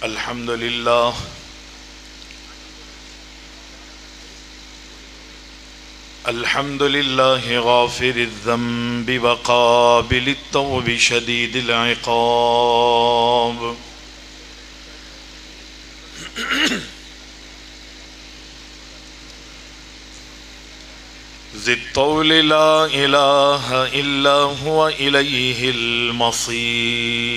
الحمد لله الحمد لله غافر الذنب وقابل التوب شديد العقاب ذي الطول لا إله إلا هو إليه المصير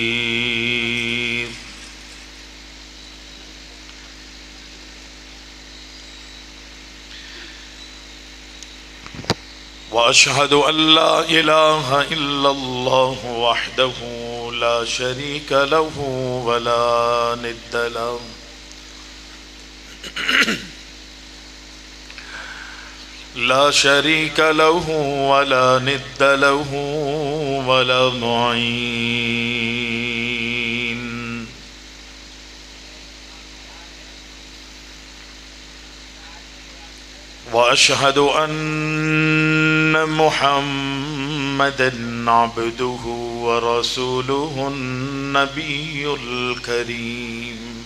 وأشهد أن لا إله إلا الله وحده لا شريك له ولا ند له لا شريك له ولا ند له ولا معين وأشهد أن محمدًا عبده ورسوله النبي الكريم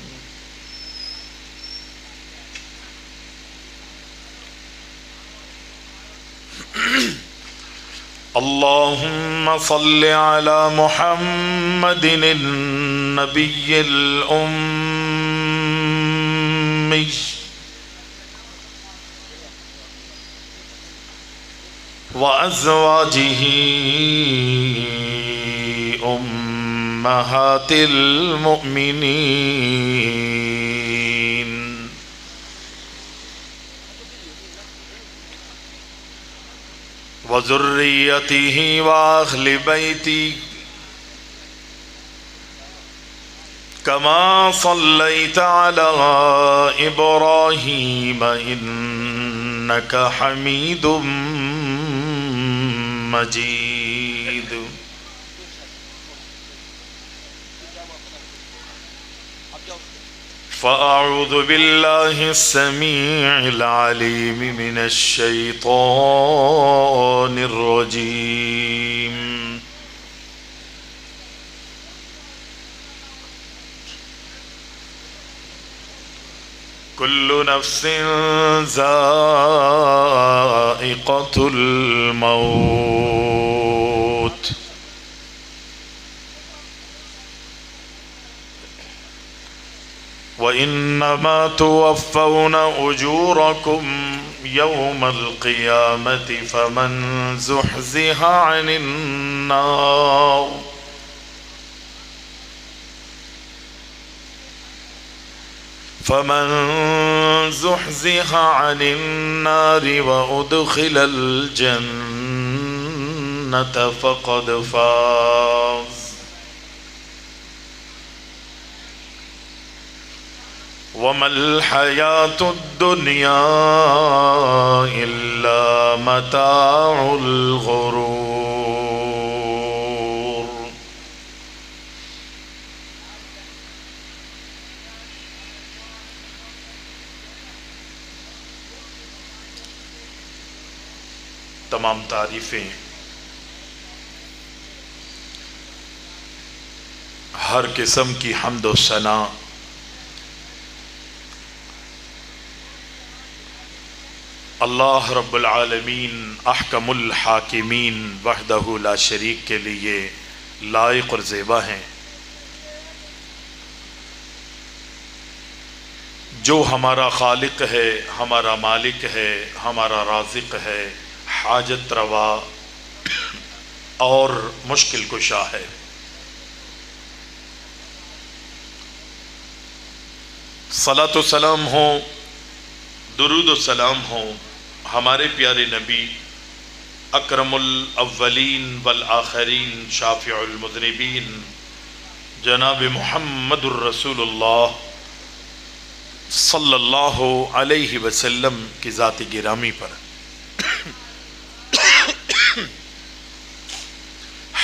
اللهم صل على محمد النبي الأمي وأزواجه أمهات المؤمنين وذريته وأهل بيته كما صليت على إبراهيم إنك حميد مجيد فأعوذ بالله السميع العليم من الشيطان الرجيم كل نفس ذائقة الموت وإنما توفون أجوركم يوم القيامة فمن زحزح عن النار عن النار وأدخل الجنة فقد فاز وما الحياة الدنيا إلا متاع الغرور تمام تعریفیں ہر قسم کی حمد و ثنا اللہ رب العالمین احکم الحاکمین وحدہ لا شریک کے لیے لائق اور زیبا ہیں، جو ہمارا خالق ہے، ہمارا مالک ہے، ہمارا رازق ہے، حاجت روا اور مشکل کشا ہے۔ صلاۃ و سلام ہو، درود و سلام ہو ہمارے پیارے نبی اکرم الاولین والآخرین شافع المذنبین جناب محمد الرسول اللہ صلی اللہ علیہ وسلم کی ذات گرامی پر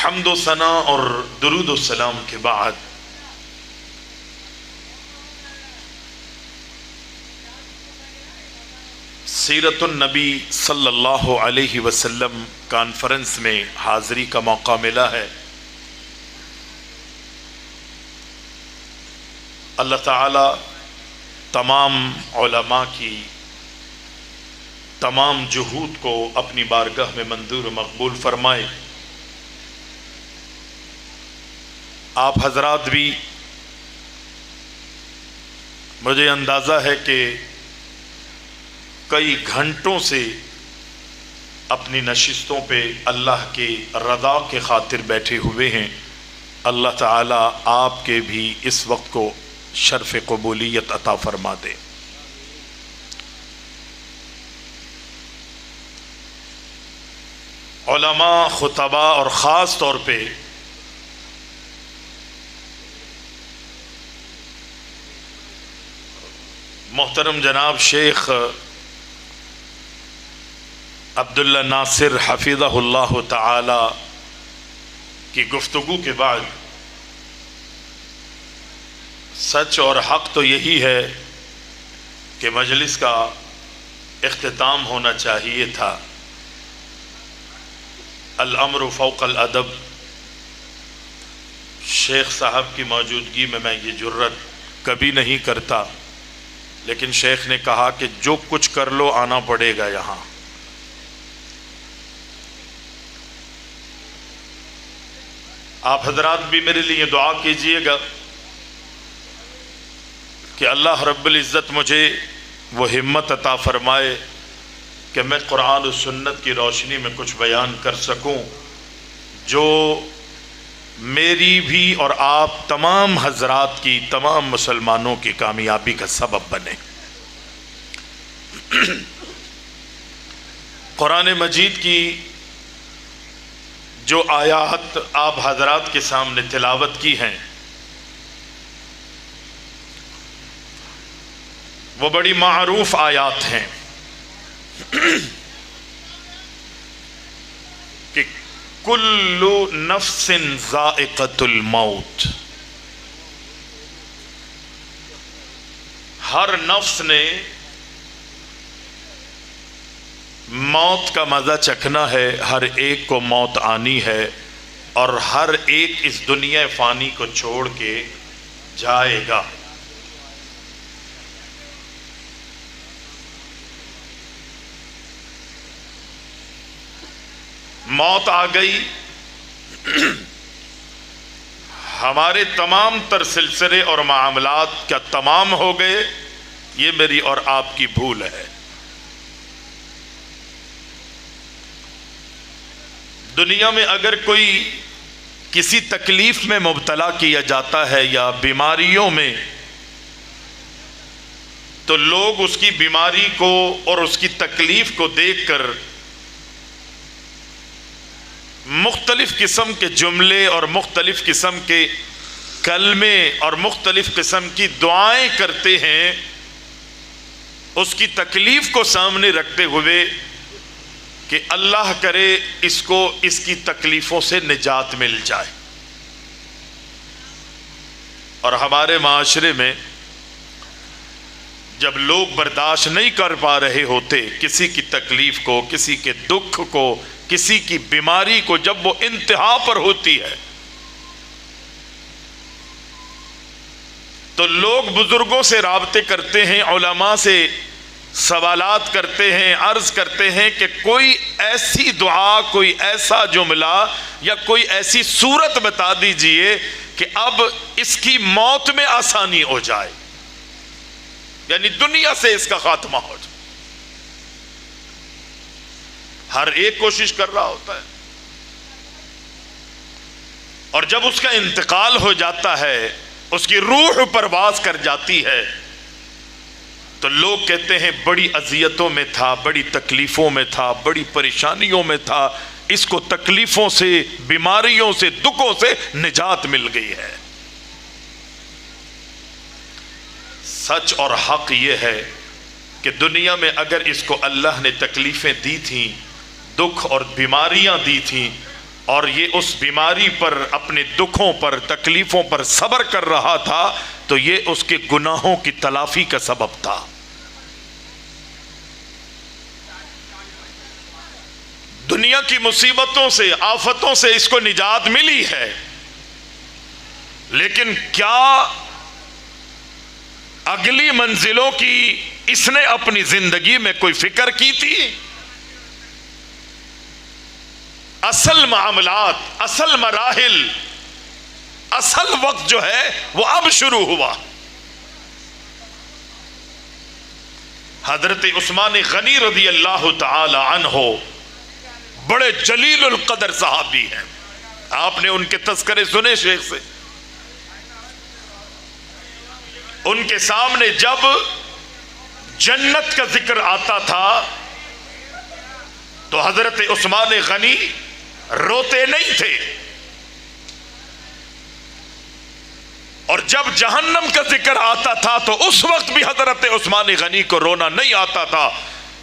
حمد و ثنا اور درود و سلام کے بعد سیرت النبی صلی اللہ علیہ وسلم کانفرنس میں حاضری کا موقع ملا ہے۔ اللہ تعالی تمام علماء کی تمام جہود کو اپنی بارگاہ میں منظور و مقبول فرمائے۔ آپ حضرات بھی، مجھے اندازہ ہے کہ کئی گھنٹوں سے اپنی نشستوں پہ اللہ کی رضا کے خاطر بیٹھے ہوئے ہیں۔ اللہ تعالیٰ آپ کے بھی اس وقت کو شرف قبولیت عطا فرما دے۔ علماء، خطباء اور خاص طور پہ محترم جناب شیخ عبداللہ ناصر حفظہ اللہ تعالی کی گفتگو کے بعد سچ اور حق تو یہی ہے کہ مجلس کا اختتام ہونا چاہیے تھا۔ الامر فوق الادب، شیخ صاحب کی موجودگی میں یہ جرت کبھی نہیں کرتا، لیکن شیخ نے کہا کہ جو کچھ کر لو آنا پڑے گا یہاں۔ آپ حضرات بھی میرے لیے دعا کیجئے گا کہ اللہ رب العزت مجھے وہ ہمت عطا فرمائے کہ میں قرآن و سنت کی روشنی میں کچھ بیان کر سکوں جو میری بھی اور آپ تمام حضرات کی، تمام مسلمانوں کی کامیابی کا سبب بنے۔ قرآن مجید کی جو آیات آپ حضرات کے سامنے تلاوت کی ہیں وہ بڑی معروف آیات ہیں کہ کل نفس ذائقۃ الموت، ہر نفس نے موت کا مزہ چکھنا ہے، ہر ایک کو موت آنی ہے اور ہر ایک اس دنیا فانی کو چھوڑ کے جائے گا۔ موت آ گئی، ہمارے تمام تر سلسلے اور معاملات کیا تمام ہو گئے؟ یہ میری اور آپ کی بھول ہے۔ دنیا میں اگر کوئی کسی تکلیف میں مبتلا کیا جاتا ہے یا بیماریوں میں، تو لوگ اس کی بیماری کو اور اس کی تکلیف کو دیکھ کر مختلف قسم کے جملے اور مختلف قسم کے کلمے اور مختلف قسم کی دعائیں کرتے ہیں، اس کی تکلیف کو سامنے رکھتے ہوئے کہ اللہ کرے اس کو اس کی تکلیفوں سے نجات مل جائے۔ اور ہمارے معاشرے میں جب لوگ برداشت نہیں کر پا رہے ہوتے کسی کی تکلیف کو، کسی کے دکھ کو، کسی کی بیماری کو، جب وہ انتہا پر ہوتی ہے تو لوگ بزرگوں سے رابطے کرتے ہیں، علماء سے سوالات کرتے ہیں، عرض کرتے ہیں کہ کوئی ایسی دعا، کوئی ایسا جملہ یا کوئی ایسی صورت بتا دیجئے کہ اب اس کی موت میں آسانی ہو جائے، یعنی دنیا سے اس کا خاتمہ ہو جائے۔ ہر ایک کوشش کر رہا ہوتا ہے، اور جب اس کا انتقال ہو جاتا ہے، اس کی روح پرواز کر جاتی ہے، تو لوگ کہتے ہیں بڑی اذیتوں میں تھا، بڑی تکلیفوں میں تھا، بڑی پریشانیوں میں تھا، اس کو تکلیفوں سے، بیماریوں سے، دکھوں سے نجات مل گئی ہے۔ سچ اور حق یہ ہے کہ دنیا میں اگر اس کو اللہ نے تکلیفیں دی تھیں، دکھ اور بیماریاں دی تھیں، اور یہ اس بیماری پر، اپنے دکھوں پر، تکلیفوں پر صبر کر رہا تھا، تو یہ اس کے گناہوں کی تلافی کا سبب تھا۔ دنیا کی مصیبتوں سے، آفتوں سے اس کو نجات ملی ہے، لیکن کیا اگلی منزلوں کی اس نے اپنی زندگی میں کوئی فکر کی تھی؟ اصل معاملات، اصل مراحل، اصل وقت جو ہے وہ اب شروع ہوا۔ حضرت عثمان غنی رضی اللہ تعالی عنہ بڑے جلیل القدر صحابی ہیں، آپ نے ان کے تذکرے سنے شیخ سے۔ ان کے سامنے جب جنت کا ذکر آتا تھا تو حضرت عثمان غنی روتے نہیں تھے، اور جب جہنم کا ذکر آتا تھا تو اس وقت بھی حضرت عثمان غنی کو رونا نہیں آتا تھا۔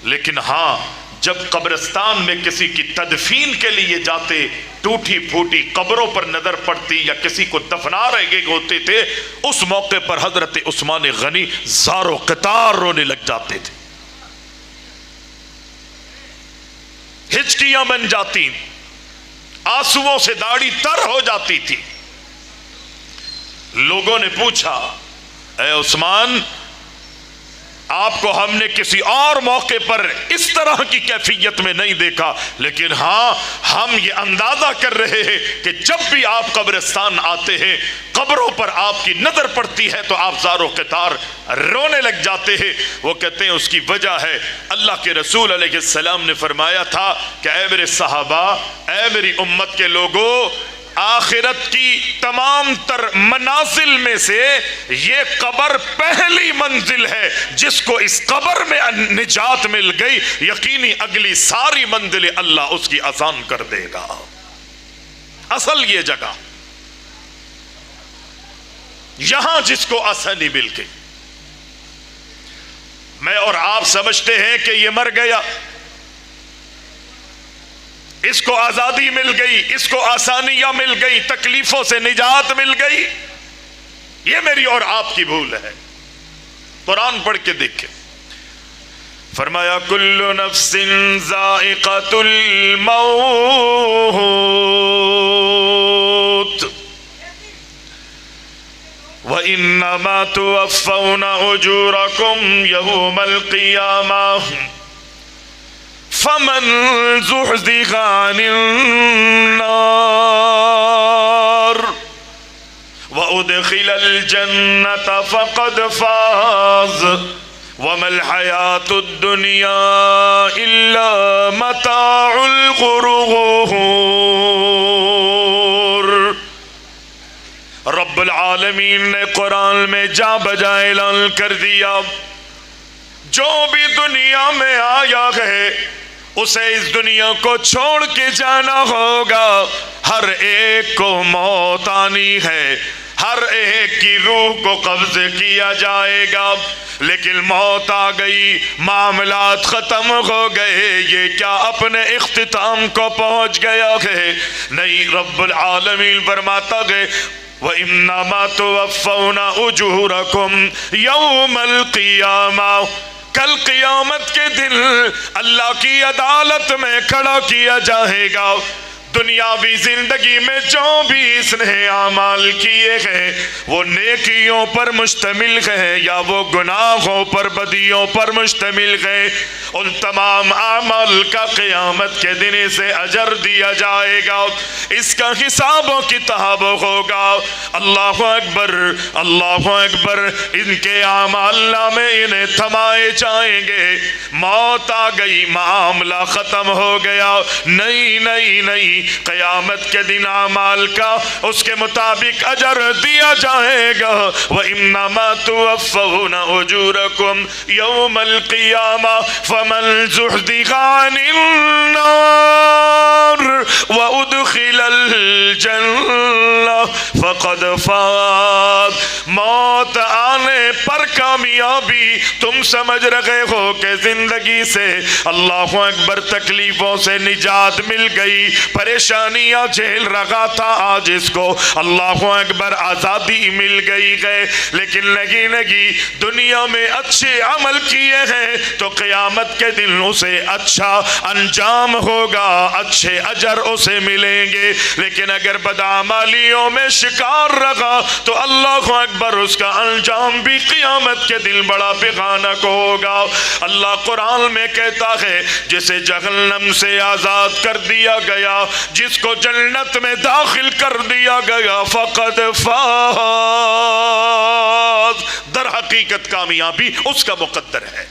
لیکن ہاں، جب قبرستان میں کسی کی تدفین کے لیے جاتے، ٹوٹی پھوٹی قبروں پر نظر پڑتی یا کسی کو دفنا رہے ہوتے تھے، اس موقع پر حضرت عثمان غنی زار و قطار رونے لگ جاتے تھے، ہچکیاں بن جاتی، آنسوؤں سے داڑھی تر ہو جاتی تھی۔ لوگوں نے پوچھا، اے عثمان، آپ کو ہم نے کسی اور موقع پر اس طرح کی کیفیت میں نہیں دیکھا، لیکن ہاں، ہم یہ اندازہ کر رہے ہیں کہ جب بھی آپ قبرستان آتے ہیں، قبروں پر آپ کی نظر پڑتی ہے تو آپ زار و قطار رونے لگ جاتے ہیں۔ وہ کہتے ہیں اس کی وجہ ہے اللہ کے رسول علیہ السلام نے فرمایا تھا کہ اے میرے صحابہ، اے میری امت کے لوگوں، آخرت کی تمام تر منازل میں سے یہ قبر پہلی منزل ہے، جس کو اس قبر میں نجات مل گئی، یقینی اگلی ساری منزلیں اللہ اس کی آسان کر دے گا۔ اصل یہ جگہ یہاں جس کو آسانی مل گئی، میں اور آپ سمجھتے ہیں کہ یہ مر گیا، اس کو آزادی مل گئی، اس کو آسانیاں مل گئی، تکلیفوں سے نجات مل گئی، یہ میری اور آپ کی بھول ہے۔ قرآن پڑھ کے دیکھیں، فرمایا کل نفس ذائقۃ الموت وَإِنَّمَا تُوَفَّوْنَ أُجُورَكُمْ يَوْمَ الْقِيَامَةِ فَمَنْ زُحْزِحَ عَنِ النَّارِ وَأُدْخِلَ الْجَنَّةَ فَقَدْ فَازَ وَمَا الْحَيَاةُ الدُّنْيَا إِلَّا مَتَاعُ الْغُرُورِ۔ رب العالمین نے قرآن میں جا بجا اعلان کر دیا، جو بھی دنیا میں آیا ہے اسے اس دنیا کو چھوڑ کے جانا ہوگا، ہر ایک کو موت آنی ہے، ہر ایک کی روح کو قبض کیا جائے گا۔ لیکن موت آ گئی، معاملات ختم ہو گئے، یہ کیا اپنے اختتام کو پہنچ گیا ہے؟ نہیں، رب العالمین فرماتا ہے وَإِنَّمَا تُوَفَّوْنَ أُجُورَكُمْ يَوْمَ الْقِيَامَةِ، کل قیامت کے دن اللہ کی عدالت میں کھڑا کیا جائے گا۔ دنیاوی زندگی میں جو بھی اس نے اعمال کیے ہیں وہ نیکیوں پر مشتمل ہے یا وہ گناہوں پر، بدیوں پر مشتمل ہے، ان تمام اعمال کا قیامت کے دن اسے اجر دیا جائے گا، اس کا حساب و کتاب ہوگا۔ اللہ اکبر، اللہ اکبر، ان کے اعمال نامے انہیں تھمائے جائیں گے۔ موت آ گئی، معاملہ ختم ہو گیا، نہیں نہیں نہیں، قیامت کے دن اعمال کا اس کے مطابق اجر دیا جائے گا۔ وَإِنَّمَا تُوَفَّوْنَ أُجُورَكُمْ يَوْمَ الْقِيَامَةِ فَمَنْ زُحْزِحَ عَنِ النَّارِ وَأُدْخِلَ الْجَنَّةَ فَقَدْ فَازَ۔ موت آنے پر کامیابی، تم سمجھ رہے ہو کہ زندگی سے اللہ اکبر تکلیفوں سے نجات مل گئی، پریشانیاں جھیل رہا تھا، آج اس کو اللہ اکبر آزادی مل گئی ہے، لیکن نہیں، دنیا میں اچھے عمل کیے ہیں تو قیامت کے دن اسے اچھا انجام ہوگا، اچھے اجر اسے ملیں گے، لیکن اگر بدعمالیوں میں شکار رہا تو اللہ اکبر اکبر، اس کا انجام بھی قیامت کے دن بڑا بھیانک ہوگا۔ اللہ قرآن میں کہتا ہے جسے جہنم سے آزاد کر دیا گیا، جس کو جنت میں داخل کر دیا گیا، فقد فاز، در حقیقت کامیابی اس کا مقدر ہے۔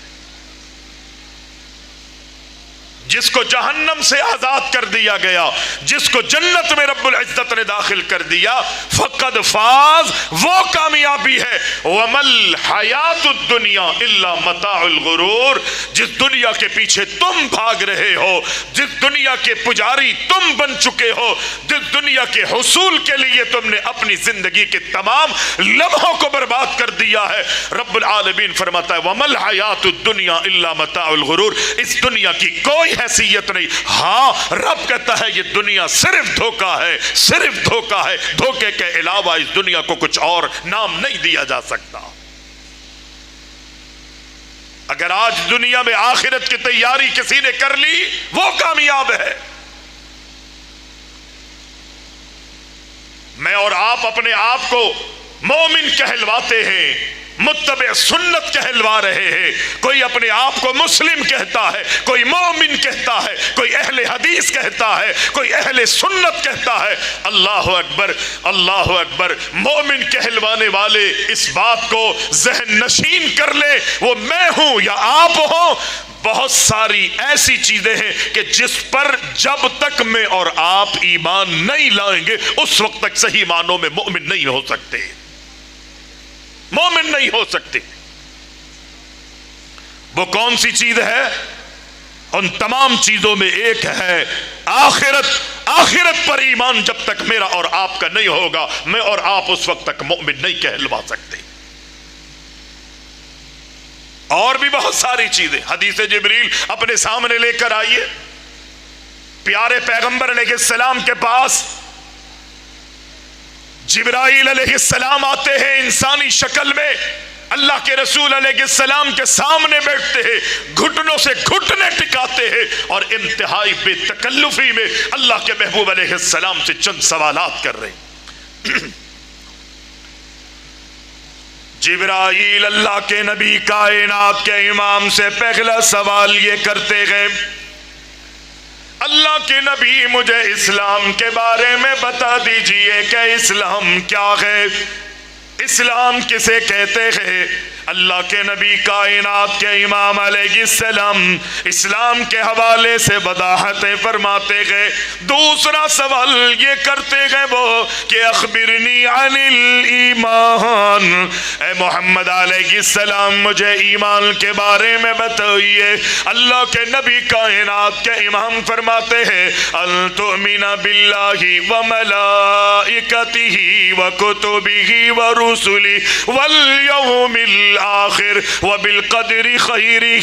جس کو جہنم سے آزاد کر دیا گیا، جس کو جنت میں رب العزت نے داخل کر دیا، فقد فاز، وہ کامیابی ہے۔ وَمَا الْحَيَاةُ الدُّنْيَا إِلَّا مَتَاعُ الْغُرُورِ، جس دنیا کے پیچھے تم بھاگ رہے ہو، جس دنیا کے پجاری تم بن چکے ہو، جس دنیا کے حصول کے لیے تم نے اپنی زندگی کے تمام لمحوں کو برباد کر دیا ہے، رب العالمین فرماتا ہے وَمَا الْحَيَاةُ الدُّنْيَا إِلَّا مَتَاعُ الْغُرُورِ، اس دنیا کی کوئی حیثیت نہیں۔ ہاں رب کہتا ہے یہ دنیا صرف دھوکہ ہے، صرف دھوکہ ہے، دھوکے کے علاوہ اس دنیا کو کچھ اور نام نہیں دیا جا سکتا۔ اگر آج دنیا میں آخرت کی تیاری کسی نے کر لی وہ کامیاب ہے۔ میں اور آپ اپنے آپ کو مومن کہلواتے ہیں، متبع سنت کہلوا رہے ہیں، کوئی اپنے آپ کو مسلم کہتا ہے، کوئی مومن کہتا ہے، کوئی اہل حدیث کہتا ہے، کوئی اہل سنت کہتا ہے۔ اللہ اکبر، اللہ اکبر۔ مومن کہلوانے والے اس بات کو ذہن نشین کر لے، وہ میں ہوں یا آپ ہوں، بہت ساری ایسی چیزیں ہیں کہ جس پر جب تک میں اور آپ ایمان نہیں لائیں گے اس وقت تک صحیح معنوں میں مومن نہیں ہو سکتے، مومن نہیں ہو سکتے۔ وہ کون سی چیز ہے؟ ان تمام چیزوں میں ایک ہے آخرت۔ آخرت پر ایمان جب تک میرا اور آپ کا نہیں ہوگا، میں اور آپ اس وقت تک مومن نہیں کہلوا سکتے۔ اور بھی بہت ساری چیزیں حدیث جبریل اپنے سامنے لے کر آئیے، پیارے پیغمبر علیہ السلام کے پاس جبرائیل علیہ السلام آتے ہیں انسانی شکل میں، اللہ کے رسول علیہ السلام کے سامنے بیٹھتے ہیں، گھٹنوں سے گھٹنے ٹکاتے ہیں اور انتہائی بے تکلفی میں اللہ کے محبوب علیہ السلام سے چند سوالات کر رہے ہیں۔ جبرائیل اللہ کے نبی کائنات کے امام سے پہلا سوال یہ کرتے گئے، اللہ کے نبی مجھے اسلام کے بارے میں بتا دیجئے کہ اسلام کیا ہے، اسلام کسے کہتے ہیں؟ اللہ کے نبی کائنات کے امام علیہ السلام اسلام کے حوالے سے وضاحتیں فرماتے گئے۔ دوسرا سوال یہ کرتے گئے وہ کہ اخبرنی عن الایمان، اے محمد علیہ السلام مجھے ایمان کے بارے میں بتائیے۔ اللہ کے نبی کائنات کے امام فرماتے ہیں ان تؤمن باللہ وملائکتہ وکتبہ ورسلہ والیوم الآخر وبالقدر خیرہ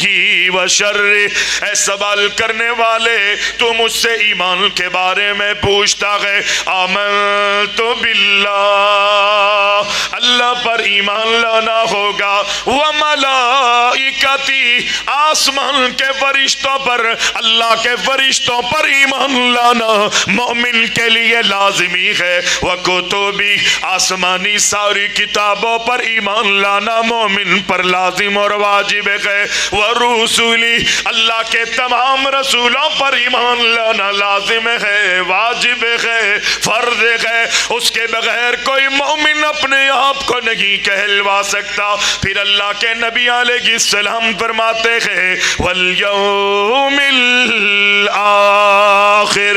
وشرہ۔ اے سوال کرنے والے تو مجھ سے ایمان کے بارے میں پوچھتا ہے، آمنت باللہ، اللہ پر ایمان لانا ہوگا، وملائکتی، آسمان کے فرشتوں پر، اللہ کے فرشتوں پر ایمان لانا مومن کے لیے لازمی ہے، وکتبی، آسمانی ساری کتابوں پر ایمان لانا مومن پر لازم اور واجب ہے، ورسولی، اللہ کے تمام رسولوں پر ایمان لانا لازم ہے، واجب ہے، فرض ہے، اس کے بغیر کوئی مومن اپنے آپ کو نہیں کہلوا سکتا۔ پھر اللہ کے نبی علیہ السلام فرماتے ہیں والیوم الآخر،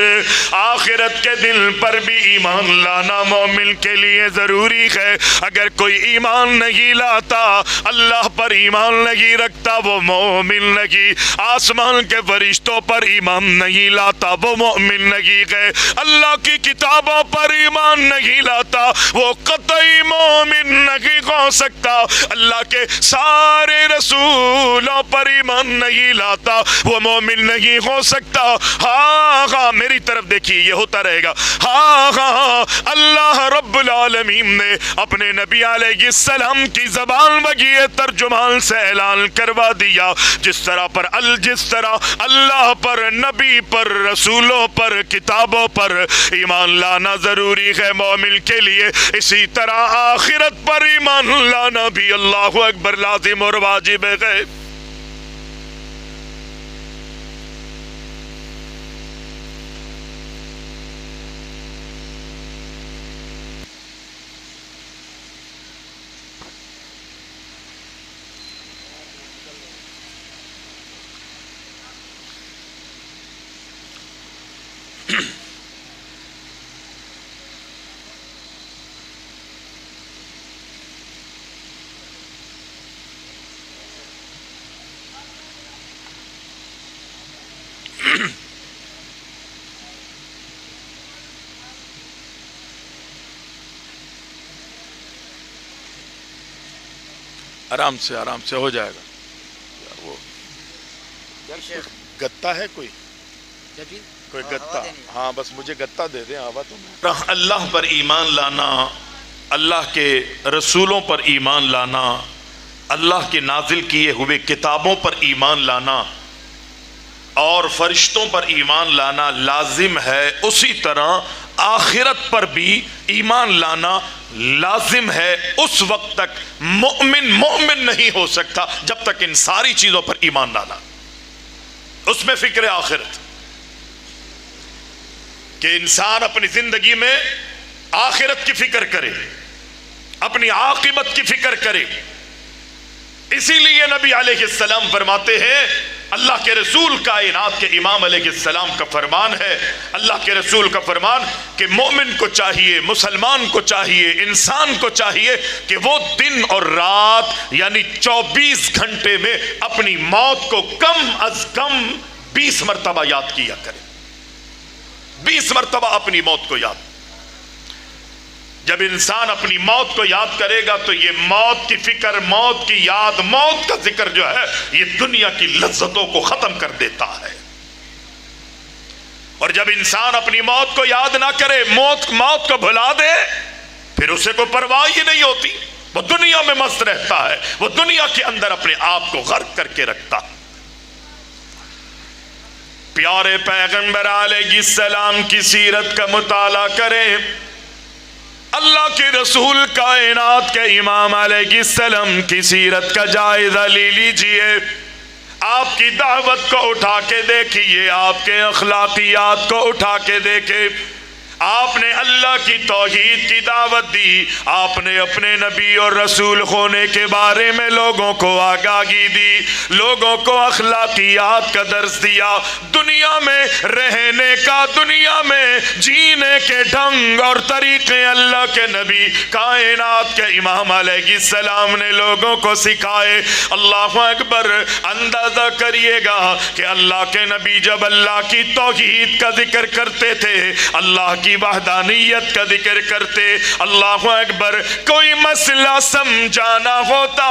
آخرت کے دن پر بھی ایمان لانا مومن کے لیے ضروری ہے۔ اگر کوئی ایمان نہیں لاتا، اللہ پر ایمان نہیں رکھتا، وہ مومن نہیں۔ آسمان کے فرشتوں پر ایمان نہیں لاتا، وہ مومن نہیں ہے۔ اللہ کی کتابوں پر ایمان نہیں لاتا، وہ قطعی مومن نہیں ہو سکتا۔ اللہ کے سارے رسولوں پر ایمان نہیں لاتا، وہ مومن نہیں ہو سکتا۔ ہاں ہاں میری طرف دیکھیے، یہ ہوتا رہے گا۔ ہاں ہاں اللہ رب العالمین نے اپنے نبی علیہ السلام کی زبان وغیرہ کیے ترجمان سے اعلان کروا دیا، جس طرح اللہ پر، نبی پر، رسولوں پر، کتابوں پر ایمان لانا ضروری ہے مومن کے لیے، اسی طرح آخرت پر ایمان لانا بھی اللہ اکبر لازم اور واجب ہے۔ آرام سے ہو جائے گا۔ وہ گتا ہے کوئی گتا؟ ہاں بس مجھے گتا دے دیں، آوا تو اللہ پر ایمان لانا، اللہ کے رسولوں پر ایمان لانا، اللہ کے نازل کیے ہوئے کتابوں پر ایمان لانا اور فرشتوں پر ایمان لانا لازم ہے، اسی طرح آخرت پر بھی ایمان لانا لازم ہے۔ اس وقت تک مومن نہیں ہو سکتا جب تک ان ساری چیزوں پر ایمان نہ لانا۔ اس میں فکر آخرت کہ انسان اپنی زندگی میں آخرت کی فکر کرے، اپنی عاقبت کی فکر کرے۔ اسی لیے نبی علیہ السلام فرماتے ہیں، اللہ کے رسول کائنات کے امام علیہ السلام کا فرمان ہے، اللہ کے رسول کا فرمان کہ مومن کو چاہیے، مسلمان کو چاہیے، انسان کو چاہیے کہ وہ دن اور رات یعنی 24 گھنٹے میں اپنی موت کو کم از کم 20 مرتبہ یاد کیا کرے، 20 مرتبہ اپنی موت کو یاد۔ جب انسان اپنی موت کو یاد کرے گا تو یہ موت کی فکر، موت کی یاد، موت کا ذکر جو ہے یہ دنیا کی لذتوں کو ختم کر دیتا ہے۔ اور جب انسان اپنی موت کو یاد نہ کرے، موت کو بھلا دے، پھر اسے کوئی پرواہ ہی نہیں ہوتی، وہ دنیا میں مست رہتا ہے، وہ دنیا کے اندر اپنے آپ کو غرق کر کے رکھتا ہے۔ پیارے پیغمبر علیہ السلام کی سیرت کا مطالعہ کریں، اللہ کے رسول کائنات کے امام علیہ السلام کی سیرت کا جائزہ لے لیجئے، آپ کی دعوت کو اٹھا کے دیکھیے، آپ کے اخلاقیات کو اٹھا کے دیکھیں۔ آپ نے اللہ کی توحید کی دعوت دی، آپ نے اپنے نبی اور رسول ہونے کے بارے میں لوگوں کو آگاہی دی، لوگوں کو اخلاقیات کا درس دیا، دنیا میں رہنے کا، دنیا میں جینے کے ڈھنگ اور طریقے اللہ کے نبی کائنات کے امام علیہ السلام نے لوگوں کو سکھائے۔ اللہ اکبر، اندازہ کریے گا کہ اللہ کے نبی جب اللہ کی توحید کا ذکر کرتے تھے، اللہ کی وحدانیت کا ذکر کرتے، اللہ اکبر، کوئی مسئلہ سمجھانا ہوتا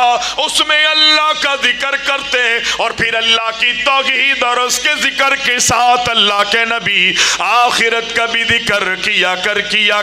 اس میں اللہ کا ذکر کرتے، اور پھر اللہ کی توحید اور اس کے ذکر کے ساتھ اللہ کے نبی آخرت کا بھی ذکر کیا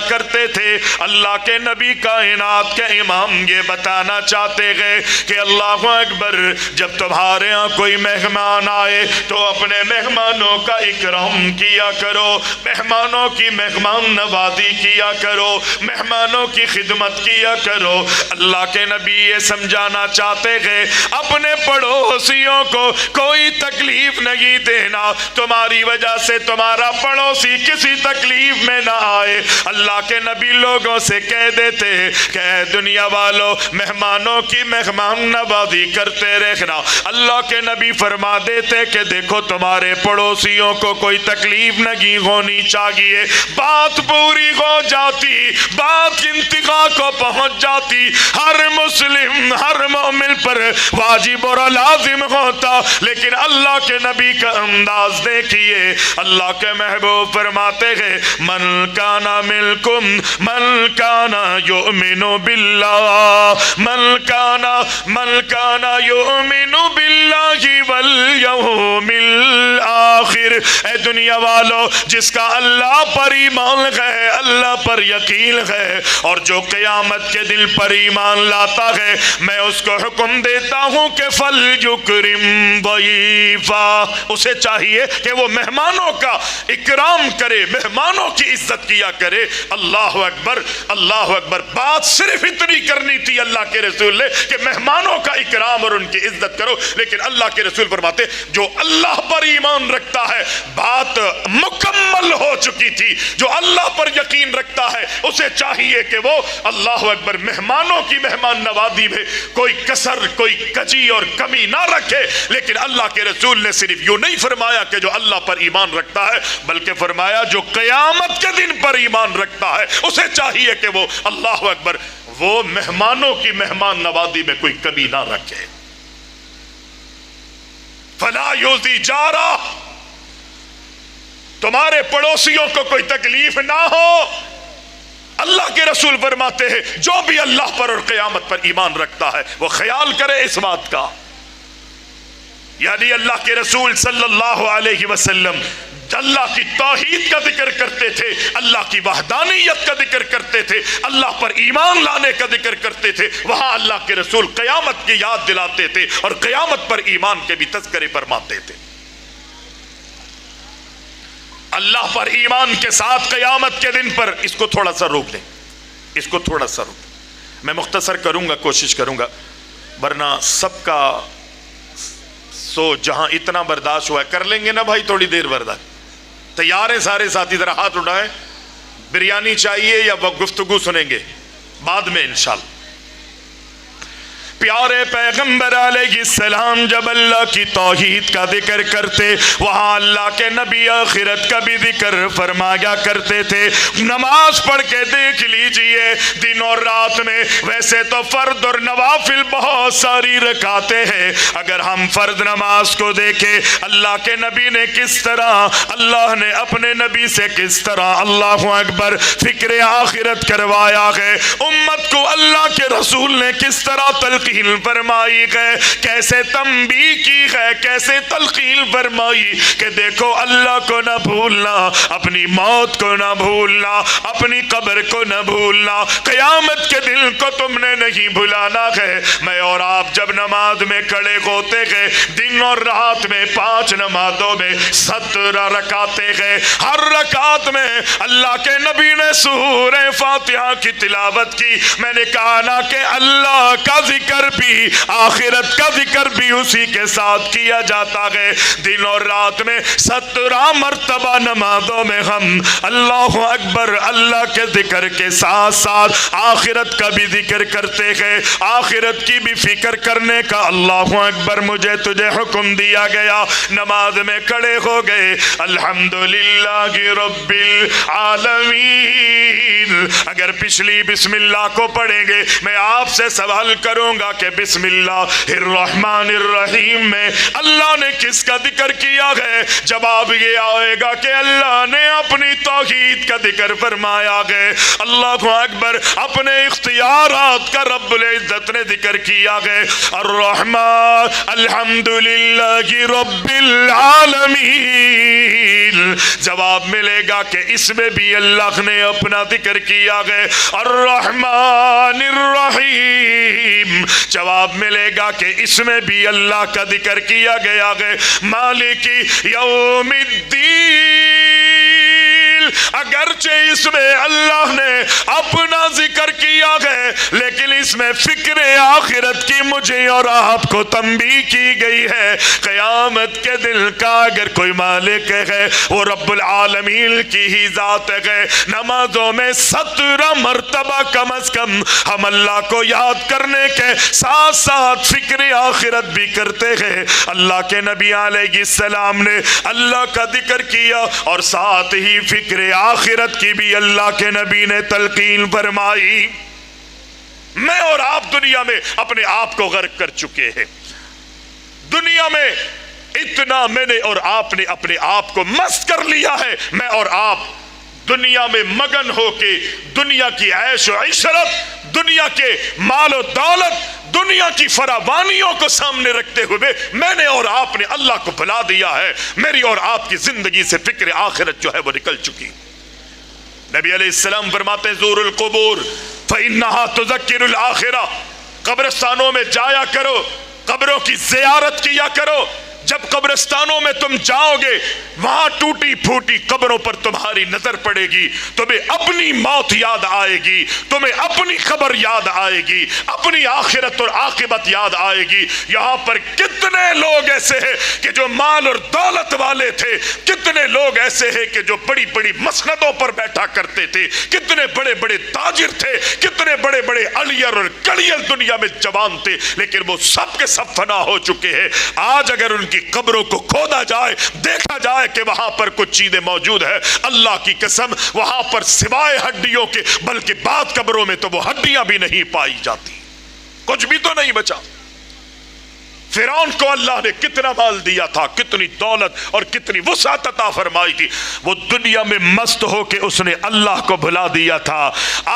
کرتے تھے۔ اللہ کے نبی کائنات کے امام یہ بتانا چاہتے ہیں کہ اللہ اکبر، جب تمہارے ہاں کوئی مہمان آئے تو اپنے مہمانوں کا اکرام کیا کرو، مہمانوں کی مہمان نوازی کیا کرو، مہمانوں کی خدمت کیا کرو۔ اللہ کے نبی یہ سمجھانا چاہتے ہیں اپنے پڑوسیوں کو کوئی تکلیف نہیں دینا، تمہاری وجہ سے تمہارا پڑوسی کسی تکلیف میں نہ آئے۔ اللہ کے نبی لوگوں سے کہہ دیتے کہ اے دنیا والو، مہمانوں کی مہمان نوازی کرتے رہنا۔ اللہ کے نبی فرما دیتے کہ دیکھو تمہارے پڑوسیوں کو کوئی تکلیف نہیں ہونی چاہیے، بات پوری ہو جاتی، بات انتہا کو پہنچ جاتی، ہر مسلم، ہر مومن پر واجب اور لازم ہوتا، لیکن اللہ کے نبی کا انداز دیکھیے۔ اللہ کے محبوب فرماتے ہیں من کانا ملکم، من کانا یؤمن باللہ، من کانا یؤمن باللہ والیوم الآخر بالآخر، اے دنیا والو جس کا اللہ پر ایمان ہے، اللہ پر یقین ہے، اور جو قیامت کے دل پر ایمان لاتا ہے، میں اس کو حکم دیتا ہوں کہ فَلْيُكْرِمْ ضَيْفًا، اسے چاہیے کہ وہ مہمانوں کا اکرام کرے، مہمانوں کی عزت کیا کرے۔ اللہ اکبر، اللہ اکبر۔ بات صرف اتنی کرنی تھی اللہ کے رسول نے کہ مہمانوں کا اکرام اور ان کی عزت کرو، لیکن اللہ کے رسول فرماتے جو اللہ پر ایمان رکھتا ہے، بات مکمل ہو چکی تھی۔ جو اللہ پر یقین رکھتا ہے اسے چاہیے کہ وہ اللہ اکبر مہمانوں کی مہمان نوازی میں کوئی کسر، کوئی کجی اور کمی نہ رکھے۔ لیکن اللہ کے رسول نے صرف یوں نہیں فرمایا کہ جو اللہ پر ایمان رکھتا ہے، بلکہ فرمایا جو قیامت کے دن پر ایمان رکھتا ہے اسے چاہیے کہ وہ اللہ اکبر وہ مہمانوں کی مہمان نوازی میں کوئی کمی نہ رکھے۔ فلا یوزی جارہ، تمہارے پڑوسیوں کو کوئی تکلیف نہ ہو۔ اللہ کے رسول فرماتے ہیں جو بھی اللہ پر اور قیامت پر ایمان رکھتا ہے وہ خیال کرے اس بات کا۔ یعنی اللہ کے رسول صلی اللہ علیہ وسلم اللہ کی توحید کا ذکر کرتے تھے، اللہ کی وحدانیت کا ذکر کرتے تھے، اللہ پر ایمان لانے کا ذکر کرتے تھے، وہاں اللہ کے رسول قیامت کی یاد دلاتے تھے اور قیامت پر ایمان کے بھی تذکرے فرماتے تھے۔ اللہ پر ایمان کے ساتھ قیامت کے دن پر اس کو تھوڑا سا روک لیں، اس کو تھوڑا سا روک لیں۔ میں مختصر کروں گا، کوشش کروں گا، ورنہ سب کا جہاں اتنا برداشت ہوا ہے کر لیں گے نا بھائی، تھوڑی دیر برداشت۔ تیار ہیں سارے ساتھی؟ ذرا ہاتھ اٹھائیں۔ بریانی چاہیے یا وہ گفتگو سنیں گے بعد میں انشاءاللہ؟ پیارے پیغمبر علیہ السلام جب اللہ کی توحید کا ذکر کرتے، وہاں اللہ کے نبی آخرت کا بھی ذکر فرمایا کرتے تھے۔ نماز پڑھ کے دیکھ لیجئے، دن اور رات میں ویسے تو فرض اور نوافل بہت ساری رکعتیں ہیں، اگر ہم فرض نماز کو دیکھیں اللہ کے نبی نے کس طرح، اللہ نے اپنے نبی سے کس طرح اللہ اکبر فکر آخرت کروایا ہے، امت کو اللہ کے رسول نے کس طرح تلقین فرمائی ہے، کیسے تنبیہ کی ہے، کیسے تلقین فرمائی کہ دیکھو اللہ کو نہ بھولنا، اپنی موت کو نہ بھولنا، اپنی قبر کو نہ بھولنا، قیامت کے دن کو تم نے نہیں بھلانا ہے۔ میں اور آپ جب نماز میں کھڑے ہوتے ہیں، دن اور رات میں 5 نمازوں میں 17 رکعتیں ہیں، ہر رکعت میں اللہ کے نبی نے سورہ فاتحہ کی تلاوت کی۔ میں نے کہا نا کہ اللہ کا ذکر بھی، آخرت کا ذکر بھی اسی کے ساتھ کیا جاتا ہے۔ دن اور رات میں 17 مرتبہ نمازوں میں ہم اللہ اکبر اللہ کے ذکر کے ساتھ ساتھ آخرت کا بھی ذکر کرتے ہیں، آخرت کی بھی فکر کرنے کا اللہ اکبر مجھے تجھے حکم دیا گیا۔ نماز میں کھڑے ہو گئے، الحمدللہ رب العالمین۔ اگر پچھلی بسم اللہ کو پڑھیں گے، میں آپ سے سوال کروں گا کہ بسم اللہ الرحمن الرحیم میں اللہ نے کس کا ذکر کیا ہے؟ جواب یہ آئے گا کہ اللہ نے اپنی توحید کا ذکر فرمایا ہے، اللہ اکبر اپنے اختیارات کا رب العزت نے ذکر کیا ہے۔ الرحمن الحمدللہ رب العالمین، جواب ملے گا کہ اس میں بھی اللہ نے اپنا ذکر کیا ہے۔ الرحمن الرحیم، جواب ملے گا کہ اس میں بھی اللہ کا ذکر کیا گیا ہے۔ مالک یوم الدین، اگرچہ اس میں اللہ نے اپنا ذکر کیا ہے، لیکن اس میں فکر آخرت کی مجھے اور آپ کو تنبیہ کی گئی ہے۔ قیامت کے دل کا اگر کوئی مالک ہے وہ رب العالمین کی ہی ذات ہے۔ نمازوں میں 17 مرتبہ کم از کم ہم اللہ کو یاد کرنے کے ساتھ ساتھ فکر آخرت بھی کرتے ہیں۔ اللہ کے نبی علیہ السلام نے اللہ کا ذکر کیا اور ساتھ ہی فکر آخرت کی بھی اللہ کے نبی نے تلقین فرمائی۔ میں اور آپ دنیا میں اپنے آپ کو غرق کر چکے ہیں، دنیا میں اتنا میں نے اور آپ نے اپنے آپ کو مست کر لیا ہے، میں اور آپ دنیا میں مگن ہو کے دنیا کی عیش و عشرت، دنیا کے مال و دولت، دنیا کی فراوانیوں کو سامنے رکھتے ہوئے میں نے اور آپ نے اللہ کو بھلا دیا ہے. میری اور آپ کی زندگی سے فکر آخرت جو ہے وہ نکل چکی. نبی علیہ السلام فرماتے ہیں زور القبور فإنها تذکر الآخرہ، قبرستانوں میں جایا کرو، قبروں کی زیارت کیا کرو. جب قبرستانوں میں تم جاؤ گے وہاں ٹوٹی پھوٹی قبروں پر تمہاری نظر پڑے گی، تمہیں اپنی موت یاد آئے گی، تمہیں اپنی خبر یاد آئے گی، اپنی آخرت اور عاقبت یاد آئے گی. یہاں پر کتنے لوگ ایسے ہیں کہ جو مال اور دولت والے تھے، کتنے لوگ ایسے ہیں کہ جو بڑی بڑی مسندوں پر بیٹھا کرتے تھے، کتنے بڑے بڑے تاجر تھے، کتنے بڑے بڑے الیل اور کڑیل دنیا میں جوان تھے، لیکن وہ سب کے سب فنا ہو چکے ہیں. آج اگر ان کی قبروں کو کھودا جائے، دیکھا جائے کہ وہاں پر کچھ چیزیں موجود ہیں، اللہ کی قسم وہاں پر سوائے ہڈیوں کے بلکہ بعض قبروں میں تو وہ ہڈیاں بھی نہیں پائی جاتی، کچھ بھی تو نہیں بچا. فرعون کو اللہ نے کتنا مال دیا تھا، کتنی دولت اور کتنی وسعت عطا فرمائی تھی، وہ دنیا میں مست ہو کے اس نے اللہ کو بھلا دیا تھا،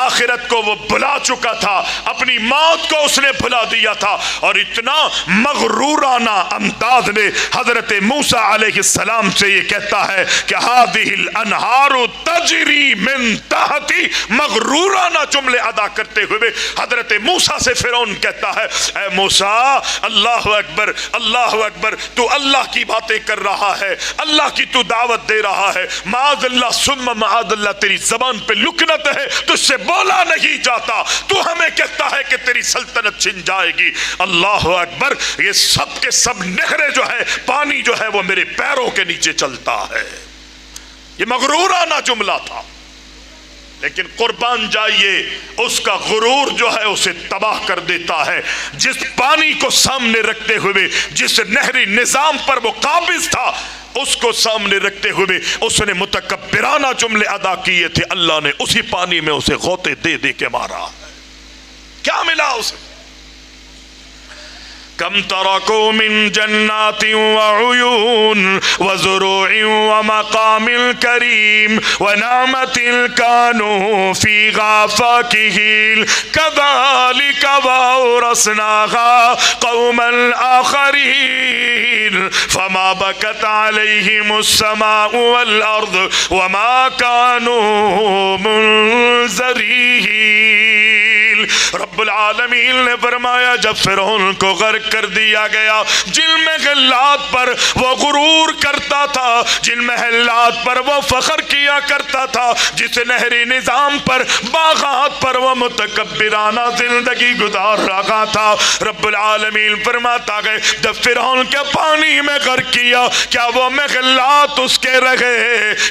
آخرت کو وہ بھلا چکا تھا، اپنی موت کو اس نے بھلا دیا تھا. اور اتنا مغرورانہ انداز میں حضرت موسیٰ علیہ السلام سے یہ کہتا ہے کہ هذه الانہار تجری من تحتی، مغرورانہ جملے ادا کرتے ہوئے حضرت موسیٰ سے فرعون کہتا ہے اے موسیٰ اللہ اکبر اللہ اکبر، تو اللہ کی باتیں کر رہا ہے، اللہ کی تو دعوت دے رہا ہے، معاذ اللہ ثم معاذ اللہ تیری زبان پہ لکنت ہے، تجھ سے بولا نہیں جاتا، تو ہمیں کہتا ہے کہ تیری سلطنت چھن جائے گی. اللہ اکبر. یہ سب کے سب نہریں جو ہے، پانی جو ہے وہ میرے پیروں کے نیچے چلتا ہے. یہ مغرورانہ جملہ تھا، لیکن قربان جائیے اس کا غرور جو ہے اسے تباہ کر دیتا ہے. جس پانی کو سامنے رکھتے ہوئے، جس نہری نظام پر وہ قابض تھا، اس کو سامنے رکھتے ہوئے اس نے متکبرانہ جملے ادا کیے تھے، اللہ نے اسی پانی میں اسے غوطے دے دے کے مارا. کیا ملا اسے؟ کم ترکوا من جنات وعیون وزروع ومقام کریم ونعمت كانوا فيها فاكهين كذلك وأورثناها قوما آخرين فما بكت عليهم السماء والأرض وما كانوا منذرين. رب العالمین نے فرمایا جب فرعون کو غرق کر دیا گیا، جن محلات پر وہ غرور کرتا تھا، جن محلات پر وہ فخر کیا کرتا تھا، جس نہری نظام پر، باغات پر وہ متکبرانہ زندگی گزار رہا تھا، رب العالمین فرماتا گئے جب فرعون کے پانی میں غرق کیا، کیا وہ محلات اس کے رہے؟